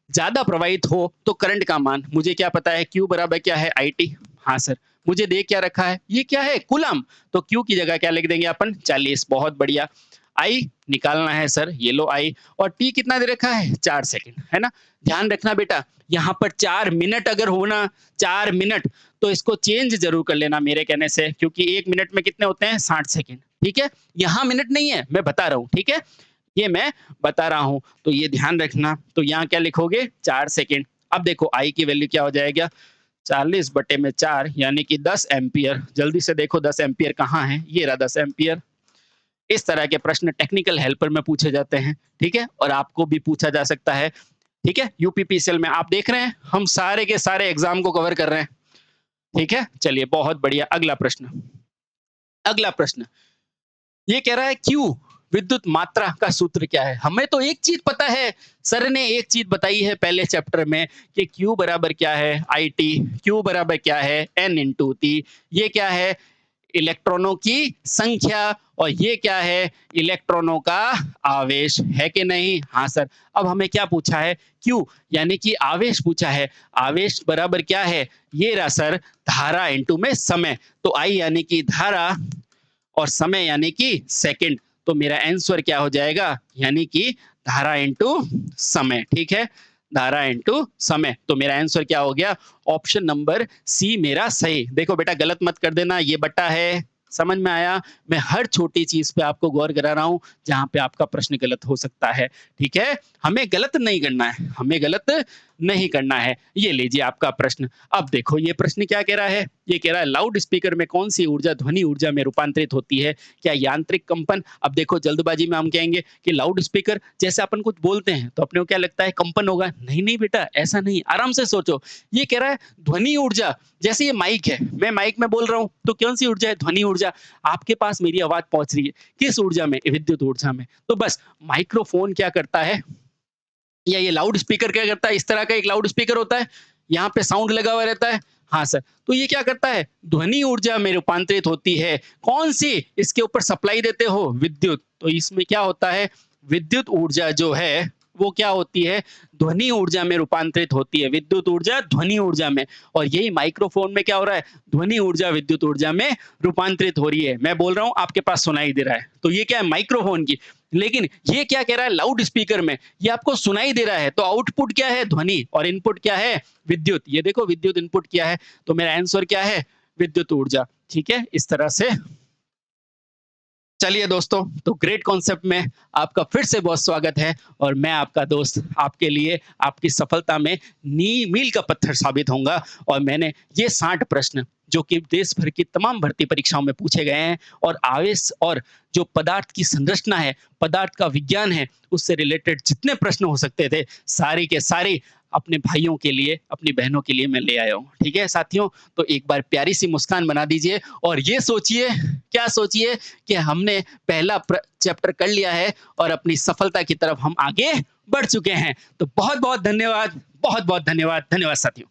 ज्यादा प्रवाहित हो तो करंट का मान, मुझे क्या पता है? Q बराबर क्या है? IT। हाँ सर, मुझे दे क्या रखा है? ये क्या है? कूलम्ब। तो Q की जगह क्या लिख देंगे अपन? 40। बहुत बढ़िया। I निकालना है सर, ये लो I। और T कितना दे रखा है? 4 सेकंड, है ना? ध्यान रखना बेटा, यहाँ पर 4 मिनट अगर होना, 4 मिनट, तो इसको चेंज जरूर कर लेना मेरे कहने से, क्योंकि 1 मिनट में कितने होते हैं? 60 सेकंड, ठीक है? यहाँ मिनट नहीं है, मैं बता रहा हूँ, ठीक है? ये मैं बता रहा हूँ, तो ये ध्यान रखना। तो यहाँ क्या लिखोगे? 4 सेकंड। अब देखो I की वैल्यू क्या हो जाएगा? 40 बटे में 4, यानी कि 10 एम्पियर। जल्दी से देखो 10 एम्पियर कहाँ है? ये रहा 10 एम्पियर। इस तरह के प्रश्न टेक्निकल हेल्पर में पूछे जाते हैं, ठीक है? और आपको भी पूछा जा सकता है, ठीक है? यूपीपीसीएल में आप देख रहे हैं, हम सारे के सारे एग्जाम को कवर कर रहे हैं, ठीक है? चलिए, बहुत बढ़िया। अगला प्रश्न, अगला प्रश्न, ये कह रहा है क्यू विद्युत मात्रा का सूत्र क्या है? हमें तो एक चीज पता है, सर ने एक चीज बताई है पहले चैप्टर में कि क्यू बराबर क्या है? IT। क्यू बराबर क्या है? N into T. ये क्या है? इलेक्ट्रॉनों की संख्या। और ये क्या है? इलेक्ट्रॉनों का आवेश, है कि नहीं? हाँ सर। अब हमें क्या पूछा है? क्यू यानी कि आवेश पूछा है। आवेश बराबर क्या है? ये रहा सर, धारा इंटू में समय। तो I यानी कि धारा और समय यानी कि सेकंड। तो मेरा आंसर क्या हो जाएगा? यानी कि धारा इंटू समय, ठीक है? धारा इंटू समय। तो मेरा आंसर क्या हो गया? ऑप्शन नंबर सी मेरा सही। देखो बेटा, गलत मत कर देना, ये बटा है। समझ में आया? मैं हर छोटी चीज पे आपको गौर करा रहा हूं, जहां पे आपका प्रश्न गलत हो सकता है, ठीक है? हमें गलत नहीं करना है, हमें गलत नहीं करना है। ये लीजिए आपका प्रश्न। अब देखो, ये प्रश्न क्या कह रहा है? ये कह रहा है लाउड स्पीकर में कौन सी ऊर्जा ध्वनि ऊर्जा में रूपांतरित होती है? क्या यांत्रिक कंपन? अब देखो, जल्दबाजी में हम कहेंगे कि लाउड स्पीकर, जैसे अपन कुछ बोलते हैं तो अपने को क्या लगता है? कंपन होगा। नहीं नहीं बेटा, ऐसा नहीं, आराम से सोचो। ये कह रहा है ध्वनि ऊर्जा। जैसे ये माइक है, मैं माइक में बोल रहा हूं, तो कौन सी ऊर्जा है? ध्वनि ऊर्जा। आपके पास मेरी आवाज पहुंच रही है, किस ऊर्जा में? विद्युत ऊर्जा में। तो बस माइक्रोफोन क्या करता है, या ये लाउड स्पीकर क्या करता है? इस तरह का एक लाउड स्पीकर होता है, यहाँ पे साउंड लगा हुआ रहता है। हाँ सर। तो ये क्या करता है? ध्वनि ऊर्जा में रूपांतरित होती है। कौन सी? इसके ऊपर सप्लाई देते हो, विद्युत। तो इसमें क्या होता है? विद्युत ऊर्जा जो है वो क्या होती है? ध्वनि ऊर्जा में रूपांतरित होती है। विद्युत ऊर्जा ध्वनि ऊर्जा में। और यही माइक्रोफोन में क्या हो रहा है? ध्वनि ऊर्जा विद्युत ऊर्जा में रूपांतरित हो रही है। मैं बोल रहा हूं, आपके पास सुनाई दे रहा है। तो ये क्या है? माइक्रोफोन की। लेकिन ये क्या कह रहा है? लाउड स्पीकर में ये आपको सुनाई दे रहा है, तो आउटपुट क्या है? ध्वनि। और इनपुट क्या है? विद्युत। ये देखो, विद्युत इनपुट क्या है, तो मेरा आंसर क्या है? विद्युत ऊर्जा, ठीक है? इस तरह से। चलिए दोस्तों, तो ग्रेट कॉन्सेप्ट में आपका फिर से बहुत स्वागत है, और मैं आपका दोस्त आपके लिए आपकी सफलता में नी मील का पत्थर साबित होऊंगा। और मैंने ये 60 प्रश्न जो कि देश भर की तमाम भर्ती परीक्षाओं में पूछे गए हैं, और आवेश और जो पदार्थ की संरचना है, पदार्थ का विज्ञान है, उससे रिलेटेड जितने प्रश्न हो सकते थे, सारे के सारे अपने भाइयों के लिए, अपनी बहनों के लिए मैं ले आया हूँ, ठीक है साथियों? तो एक बार प्यारी सी मुस्कान बना दीजिए, और ये सोचिए, क्या सोचिए, कि हमने पहला चैप्टर कर लिया है और अपनी सफलता की तरफ हम आगे बढ़ चुके हैं। तो बहुत बहुत धन्यवाद, बहुत बहुत धन्यवाद, धन्यवाद साथियों।